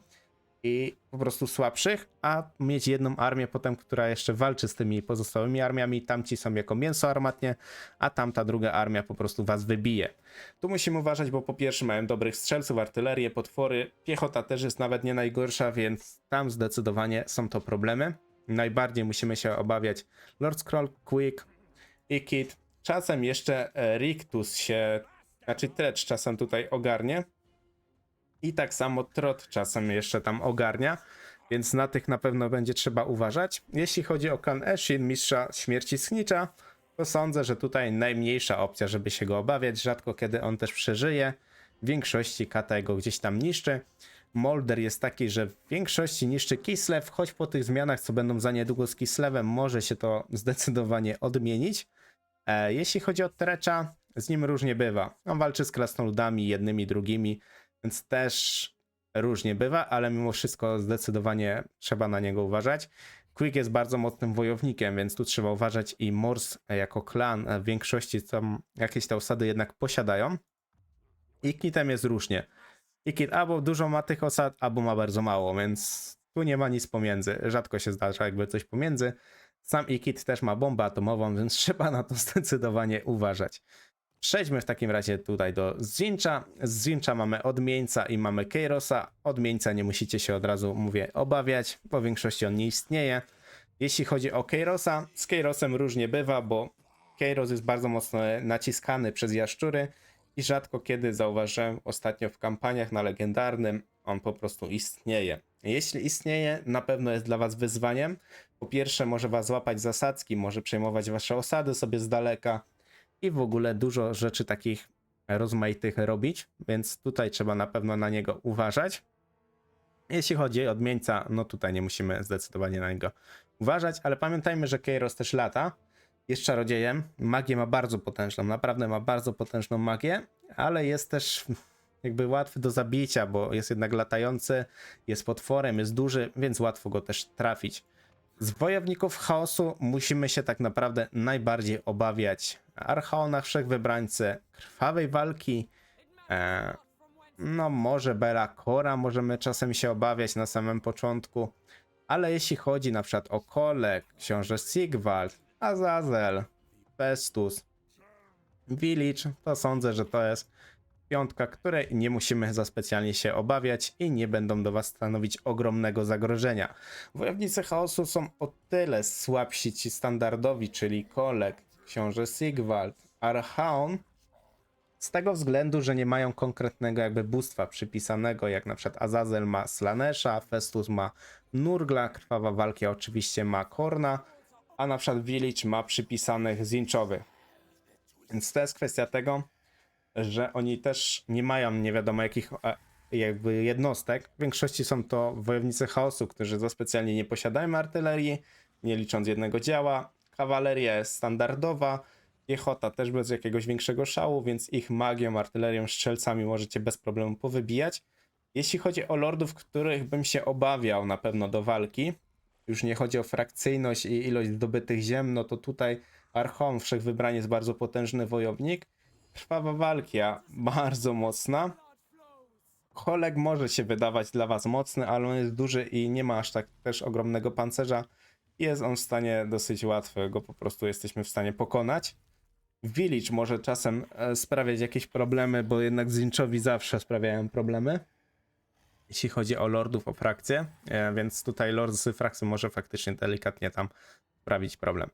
i po prostu słabszych, a mieć jedną armię potem, która jeszcze walczy z tymi pozostałymi armiami, tamci są jako mięso armatnie, a tamta druga armia po prostu was wybije. Tu musimy uważać, bo po pierwsze mają dobrych strzelców, artylerię, potwory, piechota też jest nawet nie najgorsza, więc tam zdecydowanie są to problemy. Najbardziej musimy się obawiać Lord Scroll, Quick, Ikit, czasem jeszcze Rictus się, znaczy Trecz czasem tutaj ogarnie. I tak samo Trot czasem jeszcze tam ogarnia, więc na tych na pewno będzie trzeba uważać. Jeśli chodzi o Khan Eshin, mistrza śmierci Snicza, to sądzę, że tutaj najmniejsza opcja, żeby się go obawiać. Rzadko kiedy on też przeżyje. W większości Kata go gdzieś tam niszczy. Molder jest taki, że w większości niszczy Kislev, choć po tych zmianach, co będą za niedługo z Kislevem, może się to zdecydowanie odmienić. Jeśli chodzi o Trecza, z nim różnie bywa. On walczy z krasnoludami, jednymi, drugimi, więc też różnie bywa, ale mimo wszystko zdecydowanie trzeba na niego uważać. Quick jest bardzo mocnym wojownikiem, więc tu trzeba uważać i Mors jako klan w większości tam jakieś te osady jednak posiadają. I Kitem jest różnie. I Kit albo dużo ma tych osad, albo ma bardzo mało, więc tu nie ma nic pomiędzy. Rzadko się zdarza jakby coś pomiędzy. Sam Ikit też ma bombę atomową, więc trzeba na to zdecydowanie uważać. Przejdźmy w takim razie tutaj do Zincha. Z Zincha mamy Odmieńca i mamy Kairosa. Odmieńca nie musicie się od razu, mówię, obawiać, bo w większości on nie istnieje. Jeśli chodzi o Kairosa, z Kairosem różnie bywa, bo Kairos jest bardzo mocno naciskany przez jaszczury i rzadko kiedy zauważyłem ostatnio w kampaniach na legendarnym, on po prostu istnieje. Jeśli istnieje, na pewno jest dla was wyzwaniem. Po pierwsze, może was złapać zasadzki, może przejmować wasze osady sobie z daleka i w ogóle dużo rzeczy takich rozmaitych robić, więc tutaj trzeba na pewno na niego uważać. Jeśli chodzi o Odmieńca, no tutaj nie musimy zdecydowanie na niego uważać, ale pamiętajmy, że Kairos też lata, jest czarodziejem, magię ma bardzo potężną, naprawdę ma bardzo potężną magię, ale jest też jakby łatwy do zabicia, bo jest jednak latający, jest potworem, jest duży, więc łatwo go też trafić. Z wojowników chaosu musimy się tak naprawdę najbardziej obawiać Archaona Wszechwybrańcy, Krwawej Walki, no może Belakora możemy czasem się obawiać na samym początku, ale jeśli chodzi na przykład o Kolek, Książę Sigvald, Azazel, Festus, Village, to sądzę, że to jest piątka, której nie musimy za specjalnie się obawiać i nie będą do was stanowić ogromnego zagrożenia. Wojownicy chaosu są o tyle słabsi ci standardowi, czyli Kolek, Książę Sigvald, Archaon, z tego względu, że nie mają konkretnego jakby bóstwa przypisanego, jak na przykład Azazel ma Slanesha, Festus ma Nurgla, Krwawa Walki oczywiście ma Korna, a na przykład Village ma przypisanych Zinchowych. Więc to jest kwestia tego, że oni też nie mają nie wiadomo jakich jakby jednostek. W większości są to wojownicy chaosu, którzy za specjalnie nie posiadają artylerii, nie licząc jednego działa. Kawaleria jest standardowa, piechota też bez jakiegoś większego szału, więc ich magią, artylerią, strzelcami możecie bez problemu powybijać. Jeśli chodzi o lordów, których bym się obawiał na pewno do walki, już nie chodzi o frakcyjność i ilość zdobytych ziem, no to tutaj Archon Wszechwybranie jest bardzo potężny wojownik. Krwawa Walkia bardzo mocna. Kolek może się wydawać dla was mocny, ale on jest duży i nie ma aż tak też ogromnego pancerza. Jest on w stanie dosyć łatwo, go po prostu jesteśmy w stanie pokonać. Village może czasem sprawiać jakieś problemy, bo jednak Zinchowi zawsze sprawiają problemy. Jeśli chodzi o lordów, o frakcję, więc tutaj lord z frakcji może faktycznie delikatnie tam sprawić problem.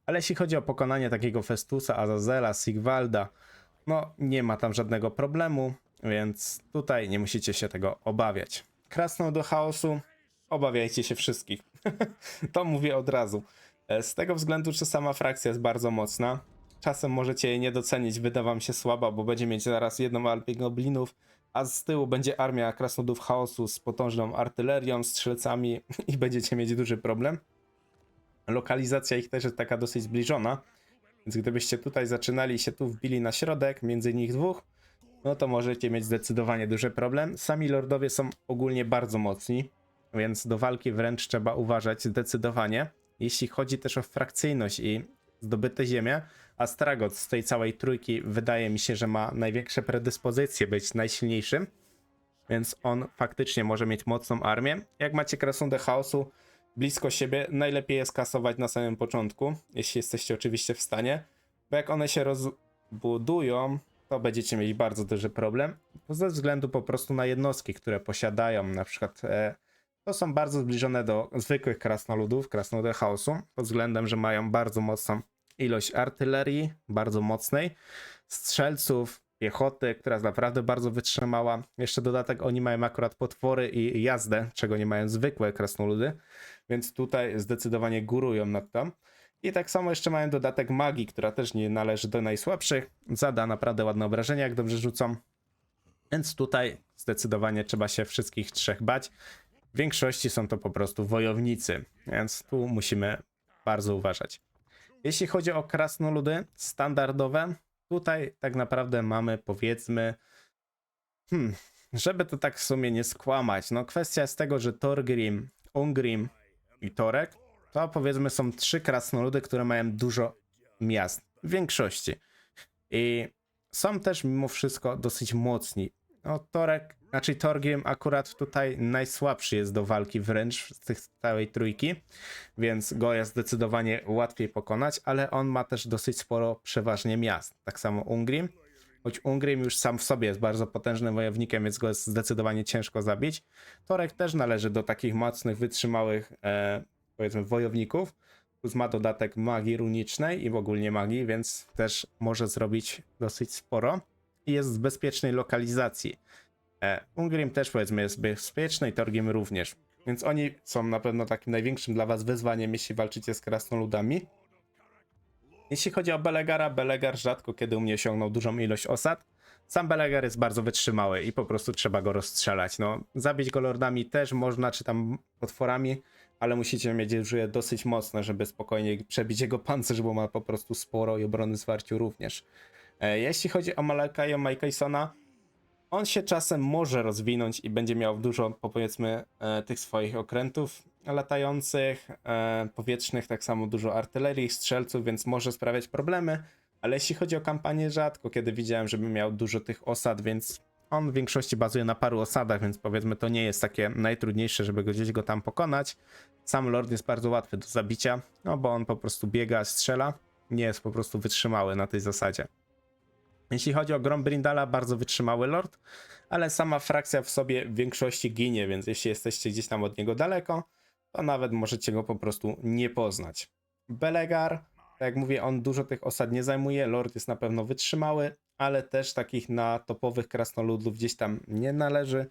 Ale jeśli chodzi o pokonanie takiego Festusa, Azazela, Sigvalda, no nie ma tam żadnego problemu, więc tutaj nie musicie się tego obawiać. Krasnolud do chaosu, obawiajcie się wszystkich. To mówię od razu. Z tego względu, że sama frakcja jest bardzo mocna. Czasem możecie jej nie docenić, wyda wam się słaba, bo będzie mieć zaraz jedną armię goblinów, a z tyłu będzie armia krasnoludów chaosu z potężną artylerią, strzelcami i będziecie mieć duży problem. Lokalizacja ich też jest taka dosyć zbliżona, więc gdybyście tutaj zaczynali się tu wbili na środek, między nich dwóch, no to możecie mieć zdecydowanie duży problem. Sami lordowie są ogólnie bardzo mocni, więc do walki wręcz trzeba uważać zdecydowanie. Jeśli chodzi też o frakcyjność i zdobyte ziemie, Astragot z tej całej trójki wydaje mi się, że ma największe predyspozycje być najsilniejszym, więc on faktycznie może mieć mocną armię. Jak macie krasnoludy chaosu blisko siebie, najlepiej jest kasować na samym początku, jeśli jesteście oczywiście w stanie, bo jak one się rozbudują, to będziecie mieli bardzo duży problem, ze względu po prostu na jednostki, które posiadają, na przykład to są bardzo zbliżone do zwykłych krasnoludów, krasnoludy chaosu, pod względem, że mają bardzo mocną ilość artylerii, bardzo mocnej, strzelców, piechoty, która jest naprawdę bardzo wytrzymała. Jeszcze dodatek, oni mają akurat potwory i jazdę, czego nie mają zwykłe krasnoludy, więc tutaj zdecydowanie górują nad tym. I tak samo jeszcze mają dodatek magii, która też nie należy do najsłabszych. Zada naprawdę ładne obrażenia, jak dobrze rzucą. Więc tutaj zdecydowanie trzeba się wszystkich trzech bać. W większości są to po prostu wojownicy, więc tu musimy bardzo uważać. Jeśli chodzi o krasnoludy standardowe, tutaj tak naprawdę mamy, powiedzmy, żeby to tak w sumie nie skłamać, no kwestia jest tego, że Thorgrim, Ungrim i Torek, to powiedzmy są trzy krasnoludy, które mają dużo miast, w większości. I są też mimo wszystko dosyć mocni. No Torek Znaczy Thorgrim akurat tutaj najsłabszy jest do walki wręcz z tych całej trójki, więc go jest zdecydowanie łatwiej pokonać, ale on ma też dosyć sporo przeważnie miast. Tak samo Ungrim, choć Ungrim już sam w sobie jest bardzo potężnym wojownikiem, więc go jest zdecydowanie ciężko zabić. Thorek też należy do takich mocnych, wytrzymałych powiedzmy wojowników, plus ma dodatek magii runicznej i ogólnie magii, więc też może zrobić dosyć sporo i jest w bezpiecznej lokalizacji. Ungrim też powiedzmy jest bezpieczny i Thorgrim również. Więc oni są na pewno takim największym dla was wyzwaniem, jeśli walczycie z krasnoludami. Jeśli chodzi o Belegara, Belegar rzadko kiedy u mnie osiągnął dużą ilość osad. Sam Belegar jest bardzo wytrzymały i po prostu trzeba go rozstrzelać. No, zabić go lordami też można, czy tam potworami, ale musicie mieć już je dosyć mocne, żeby spokojnie przebić jego pancerz, bo ma po prostu sporo i obrony zwarciu również. Jeśli chodzi o Malachi'a Mikaelsona, on się czasem może rozwinąć i będzie miał dużo, powiedzmy, tych swoich okrętów latających, powietrznych, tak samo dużo artylerii, strzelców, więc może sprawiać problemy, ale jeśli chodzi o kampanię, rzadko kiedy widziałem, żeby miał dużo tych osad, więc on w większości bazuje na paru osadach, więc powiedzmy to nie jest takie najtrudniejsze, żeby gdzieś go tam pokonać. Sam Lord jest bardzo łatwy do zabicia, no bo on po prostu biega, strzela, nie jest po prostu wytrzymały na tej zasadzie. Jeśli chodzi o Grombrindala, bardzo wytrzymały lord, ale sama frakcja w sobie w większości ginie, więc jeśli jesteście gdzieś tam od niego daleko, to nawet możecie go po prostu nie poznać. Belegar, tak jak mówię, on dużo tych osad nie zajmuje, lord jest na pewno wytrzymały, ale też takich na topowych krasnoludów gdzieś tam nie należy,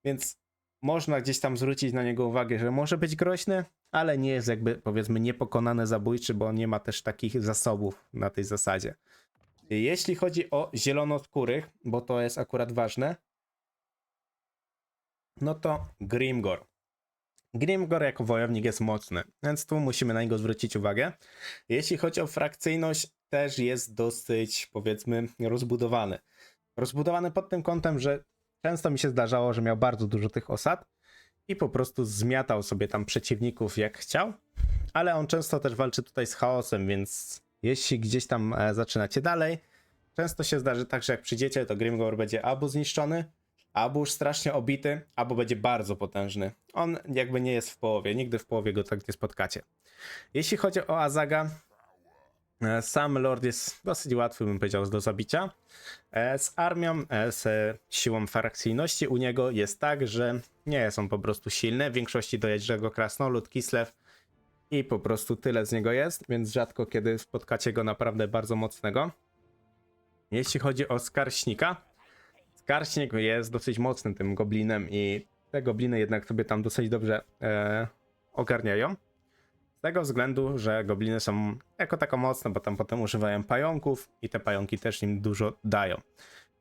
więc można gdzieś tam zwrócić na niego uwagę, że może być groźny, ale nie jest jakby powiedzmy niepokonany zabójczy, bo nie ma też takich zasobów na tej zasadzie. Jeśli chodzi o zielonoskórych, bo to jest akurat ważne, no to Grimgor. Grimgor jako wojownik jest mocny, więc tu musimy na niego zwrócić uwagę. Jeśli chodzi o frakcyjność, też jest dosyć, powiedzmy, rozbudowany. Rozbudowany pod tym kątem, że często mi się zdarzało, że miał bardzo dużo tych osad i po prostu zmiatał sobie tam przeciwników jak chciał, ale on często też walczy tutaj z chaosem, więc jeśli gdzieś tam zaczynacie dalej, często się zdarzy tak, że jak przyjdziecie, to Grimgor będzie albo zniszczony, albo już strasznie obity, albo będzie bardzo potężny. On jakby nie jest w połowie, nigdy w połowie go tak nie spotkacie. Jeśli chodzi o Azaga, sam Lord jest dosyć łatwy, bym powiedział, do zabicia. Z armią, z siłą frakcyjności u niego jest tak, że nie jest on po prostu silny. W większości dojeżdża go krasnolud, Kislev i po prostu tyle z niego jest, więc rzadko kiedy spotkacie go naprawdę bardzo mocnego. Jeśli chodzi o Skarśnika, Skarśnik jest dosyć mocnym tym goblinem i te gobliny jednak sobie tam dosyć dobrze ogarniają. Z tego względu, że gobliny są jako tako mocne, bo tam potem używają pająków i te pająki też im dużo dają.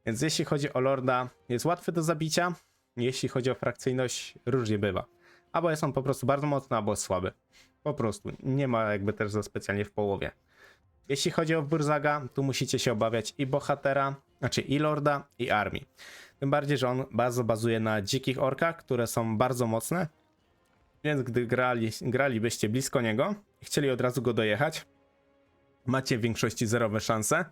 Więc jeśli chodzi o Lorda, jest łatwy do zabicia. Jeśli chodzi o frakcyjność, różnie bywa. Albo jest on po prostu bardzo mocny, albo słaby. Po prostu. Nie ma jakby też za specjalnie w połowie. Jeśli chodzi o Burzaga, tu musicie się obawiać i bohatera, znaczy i lorda, i armii. Tym bardziej, że on bardzo bazuje na dzikich orkach, które są bardzo mocne. Więc gdy gralibyście blisko niego i chcieli od razu go dojechać, macie w większości zerowe szanse,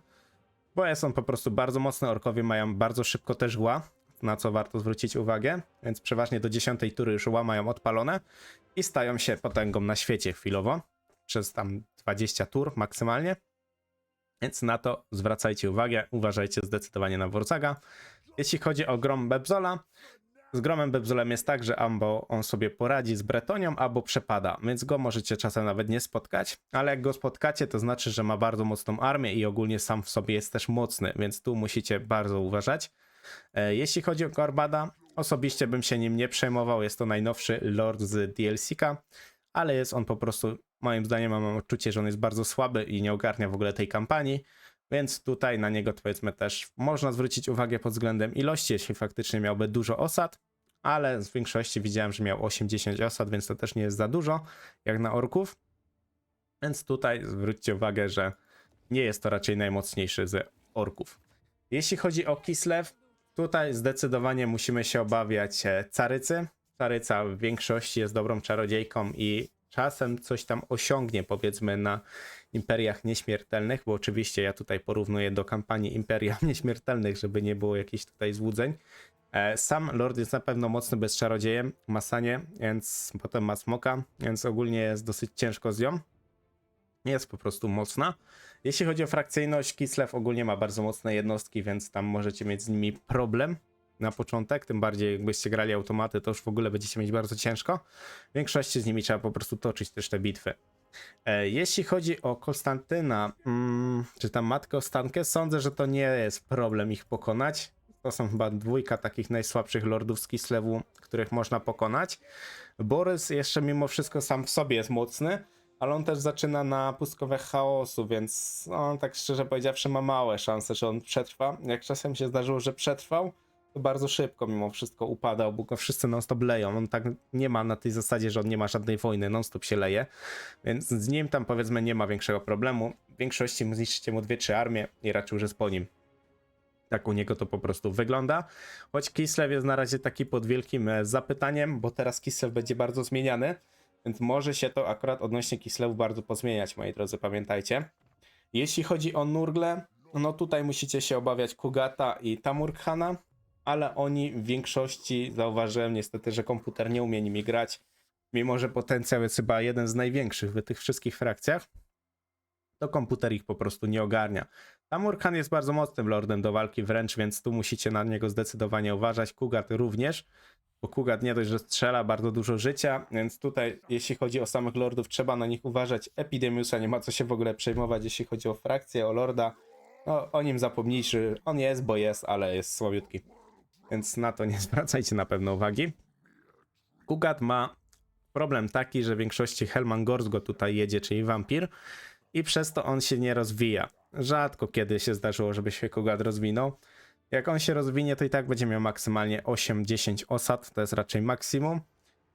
bo jest on po prostu bardzo mocny. Orkowie mają bardzo szybko też ła, na co warto zwrócić uwagę, więc przeważnie do 10 tury już ła mają odpalone i stają się potęgą na świecie chwilowo, przez tam 20 tur maksymalnie, więc na to zwracajcie uwagę, uważajcie zdecydowanie na Burzaga. Jeśli chodzi o Grom Bebzola, z Gromem Bebzolem jest tak, że albo on sobie poradzi z Bretonią, albo przepada, więc go możecie czasem nawet nie spotkać, ale jak go spotkacie, to znaczy, że ma bardzo mocną armię i ogólnie sam w sobie jest też mocny, więc tu musicie bardzo uważać. Jeśli chodzi o Gorbada, osobiście bym się nim nie przejmował, jest to najnowszy lord z DLC-ka, ale jest on po prostu, moim zdaniem mam odczucie, że on jest bardzo słaby i nie ogarnia w ogóle tej kampanii, więc tutaj na niego powiedzmy też można zwrócić uwagę pod względem ilości, jeśli faktycznie miałby dużo osad, ale z większości widziałem, że miał 80 osad, więc to też nie jest za dużo, jak na orków. Więc tutaj zwróćcie uwagę, że nie jest to raczej najmocniejszy z orków. Jeśli chodzi o Kislev, tutaj zdecydowanie musimy się obawiać Carycy. Caryca w większości jest dobrą czarodziejką i czasem coś tam osiągnie, powiedzmy, na Imperiach Nieśmiertelnych, bo oczywiście ja tutaj porównuję do kampanii Imperia Nieśmiertelnych, żeby nie było jakichś tutaj złudzeń. Sam Lord jest na pewno mocny bez czarodziejem, ma Sanię, więc potem ma Smoka, więc ogólnie jest dosyć ciężko z nią. Jest po prostu mocna. Jeśli chodzi o frakcyjność, Kislev ogólnie ma bardzo mocne jednostki, więc tam możecie mieć z nimi problem na początek, tym bardziej jakbyście grali automaty, to już w ogóle będziecie mieć bardzo ciężko. W większości z nimi trzeba po prostu toczyć też te bitwy. Jeśli chodzi o Konstantyna, czy tam Matkę Ostankę, sądzę, że to nie jest problem ich pokonać. To są chyba dwójka takich najsłabszych lordów z Kislewu, których można pokonać. Borys jeszcze mimo wszystko sam w sobie jest mocny, ale on też zaczyna na pustkowe chaosu, więc on tak szczerze powiedziawszy ma małe szanse, że on przetrwa. Jak czasem się zdarzyło, że przetrwał, to bardzo szybko mimo wszystko upadał, bo go wszyscy non-stop leją. On tak nie ma na tej zasadzie, że on nie ma żadnej wojny, non-stop się leje, więc z nim tam powiedzmy nie ma większego problemu. W większości zniszczycie mu 2-3 armie i raczej już jest po nim. Tak u niego to po prostu wygląda. Choć Kislev jest na razie taki pod wielkim zapytaniem, bo teraz Kislev będzie bardzo zmieniany, więc może się to akurat odnośnie Kislewu bardzo pozmieniać, moi drodzy, pamiętajcie. Jeśli chodzi o Nurgle, no tutaj musicie się obawiać Kugata i Tamurkhana, ale oni w większości, zauważyłem niestety, że komputer nie umie nimi grać, mimo że potencjał jest chyba jeden z największych w tych wszystkich frakcjach, to komputer ich po prostu nie ogarnia. Tamurkhan jest bardzo mocnym lordem do walki wręcz, więc tu musicie na niego zdecydowanie uważać. Kugat również, bo Kugat nie dość, że strzela bardzo dużo życia, więc tutaj jeśli chodzi o samych lordów, trzeba na nich uważać. Epidemiusa nie ma co się w ogóle przejmować, jeśli chodzi o frakcję, o lorda. No, o nim zapomnijcie, on jest, bo jest, ale jest słabiutki. Więc na to nie zwracajcie na pewno uwagi. Kugat ma problem taki, że w większości Helmangors go tutaj jedzie, czyli wampir, i przez to on się nie rozwija. Rzadko kiedy się zdarzyło, żeby się Kugat rozwinął. Jak on się rozwinie, to i tak będzie miał maksymalnie 8-10 osad, to jest raczej maksimum,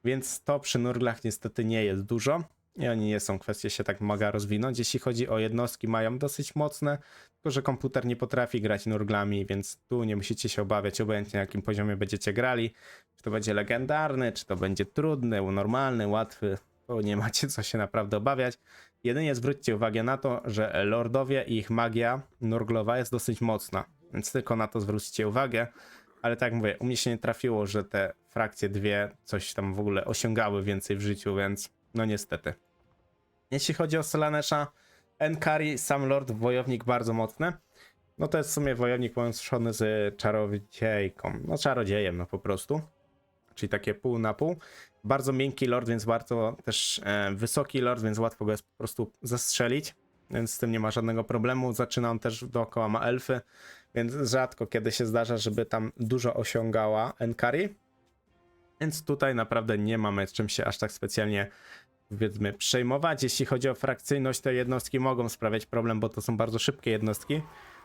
więc to przy Nurglach niestety nie jest dużo i oni nie są kwestie się tak mega rozwinąć. Jeśli chodzi o jednostki, mają dosyć mocne, tylko że komputer nie potrafi grać Nurglami, więc tu nie musicie się obawiać, obojętnie na jakim poziomie będziecie grali, czy to będzie legendarny, czy to będzie trudny, normalny, łatwy, to nie macie co się naprawdę obawiać. Jedynie zwróćcie uwagę na to, że lordowie i ich magia nurglowa jest dosyć mocna, więc tylko na to zwróćcie uwagę. Ale tak jak mówię, u mnie się nie trafiło, że te frakcje dwie coś tam w ogóle osiągały więcej w życiu, więc no niestety. Jeśli chodzi o Solanesha, Enkari, sam lord, wojownik bardzo mocny. No to jest w sumie wojownik połączony z czarodziejką, no czarodziejem no po prostu. Czyli takie pół na pół. Bardzo miękki lord, więc bardzo też wysoki lord, więc łatwo go jest po prostu zastrzelić. Więc z tym nie ma żadnego problemu. Zaczyna on też dookoła ma elfy, więc rzadko kiedy się zdarza, żeby tam dużo osiągała Enkari. Więc tutaj naprawdę nie mamy czym się aż tak specjalnie, powiedzmy, przejmować. Jeśli chodzi o frakcyjność, te jednostki mogą sprawiać problem, bo to są bardzo szybkie jednostki.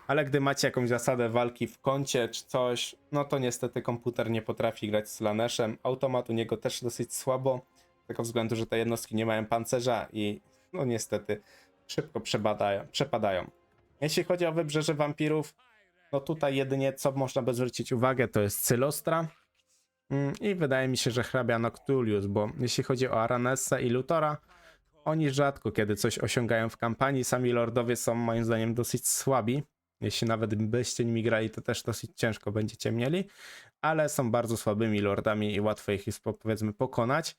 Ale gdy macie jakąś zasadę walki w kącie czy coś, no to niestety komputer nie potrafi grać z Slaneshem. Automat u niego też dosyć słabo, z tego względu, że te jednostki nie mają pancerza i no niestety szybko przepadają. Jeśli chodzi o wybrzeże wampirów, no tutaj jedynie co można by zwrócić uwagę, to jest Cylostra i wydaje mi się, że hrabia Noctulius, bo jeśli chodzi o Aranessa i Lutora, oni rzadko kiedy coś osiągają w kampanii. Sami lordowie są moim zdaniem dosyć słabi. Jeśli nawet byście nimi grali, to też dosyć ciężko będziecie mieli, ale są bardzo słabymi lordami i łatwo ich jest, powiedzmy, pokonać.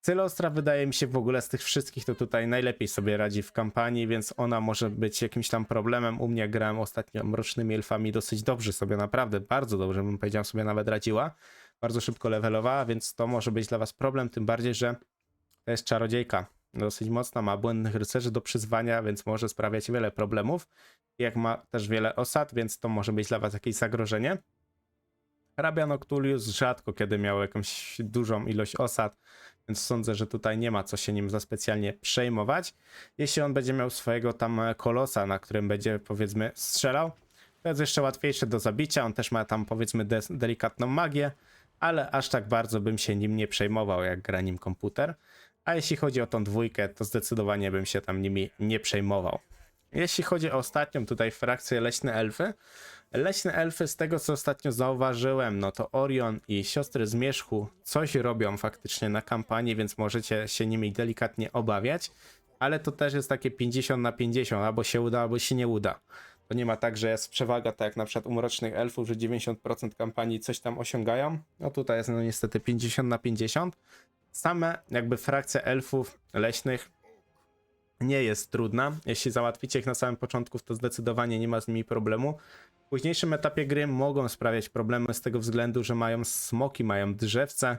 Cylostra wydaje mi się w ogóle z tych wszystkich to tutaj najlepiej sobie radzi w kampanii, więc ona może być jakimś tam problemem. U mnie grałem ostatnio mrocznymi elfami dosyć dobrze sobie, naprawdę bardzo dobrze bym powiedział, sobie nawet radziła. Bardzo szybko levelowała, więc to może być dla was problem, tym bardziej, że to jest czarodziejka. Dosyć mocna, ma błędnych rycerzy do przyzwania, więc może sprawiać wiele problemów. Jak ma też wiele osad, więc to może być dla was jakieś zagrożenie. Hrabia Noctulius rzadko kiedy miał jakąś dużą ilość osad, więc sądzę, że tutaj nie ma co się nim za specjalnie przejmować. Jeśli on będzie miał swojego tam kolosa, na którym będzie, powiedzmy, strzelał, to jest jeszcze łatwiejsze do zabicia. On też ma tam, powiedzmy, delikatną magię, ale aż tak bardzo bym się nim nie przejmował, jak gra nim komputer. A jeśli chodzi o tą dwójkę, to zdecydowanie bym się tam nimi nie przejmował. Jeśli chodzi o ostatnią tutaj frakcję Leśne Elfy. Leśne Elfy, z tego co ostatnio zauważyłem, no to Orion i Siostry Zmierzchu coś robią faktycznie na kampanii, więc możecie się nimi delikatnie obawiać. ale to też jest takie 50/50, albo się uda, albo się nie uda. To nie ma tak, że jest przewaga, tak jak na przykład u Mrocznych Elfów, że 90% kampanii coś tam osiągają. No tutaj jest no niestety 50/50. Same jakby frakcja elfów leśnych nie jest trudna. Jeśli załatwicie ich na samym początku, to zdecydowanie nie ma z nimi problemu. W późniejszym etapie gry mogą sprawiać problemy z tego względu, że mają smoki, mają drzewce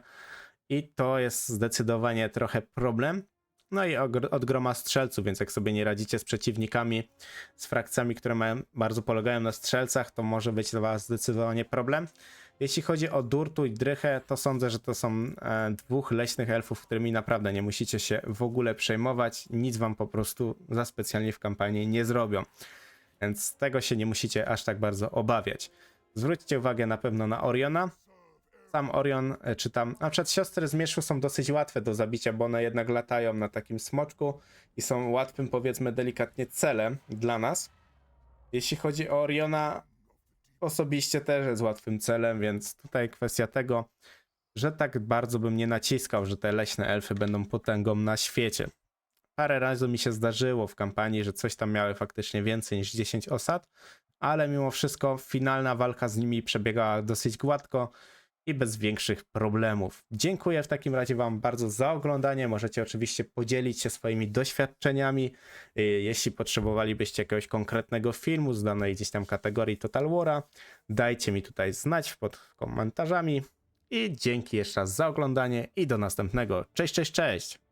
i to jest zdecydowanie trochę problem. No i od groma strzelców, więc jak sobie nie radzicie z przeciwnikami, z frakcjami, które bardzo polegają na strzelcach, to może być dla was zdecydowanie problem. Jeśli chodzi o Durtu i Drychę, to sądzę, że to są dwóch leśnych elfów, którymi naprawdę nie musicie się w ogóle przejmować. Nic wam po prostu za specjalnie w kampanii nie zrobią. Więc tego się nie musicie aż tak bardzo obawiać. Zwróćcie uwagę na pewno na Oriona. Sam Orion, czy tam, na przykład siostry zmierzchu są dosyć łatwe do zabicia, bo one jednak latają na takim smoczku i są łatwym, powiedzmy delikatnie, celem dla nas. Jeśli chodzi o Oriona, osobiście też jest łatwym celem, więc tutaj kwestia tego, że tak bardzo bym nie naciskał, że te leśne elfy będą potęgą na świecie. Parę razy mi się zdarzyło w kampanii, że coś tam miały faktycznie więcej niż 10 osad, ale mimo wszystko finalna walka z nimi przebiegała dosyć gładko i bez większych problemów. Dziękuję w takim razie wam bardzo za oglądanie. Możecie oczywiście podzielić się swoimi doświadczeniami. Jeśli potrzebowalibyście jakiegoś konkretnego filmu z danej gdzieś tam kategorii Total War'a, dajcie mi tutaj znać pod komentarzami. I dzięki jeszcze raz za oglądanie i do następnego. Cześć, cześć, cześć!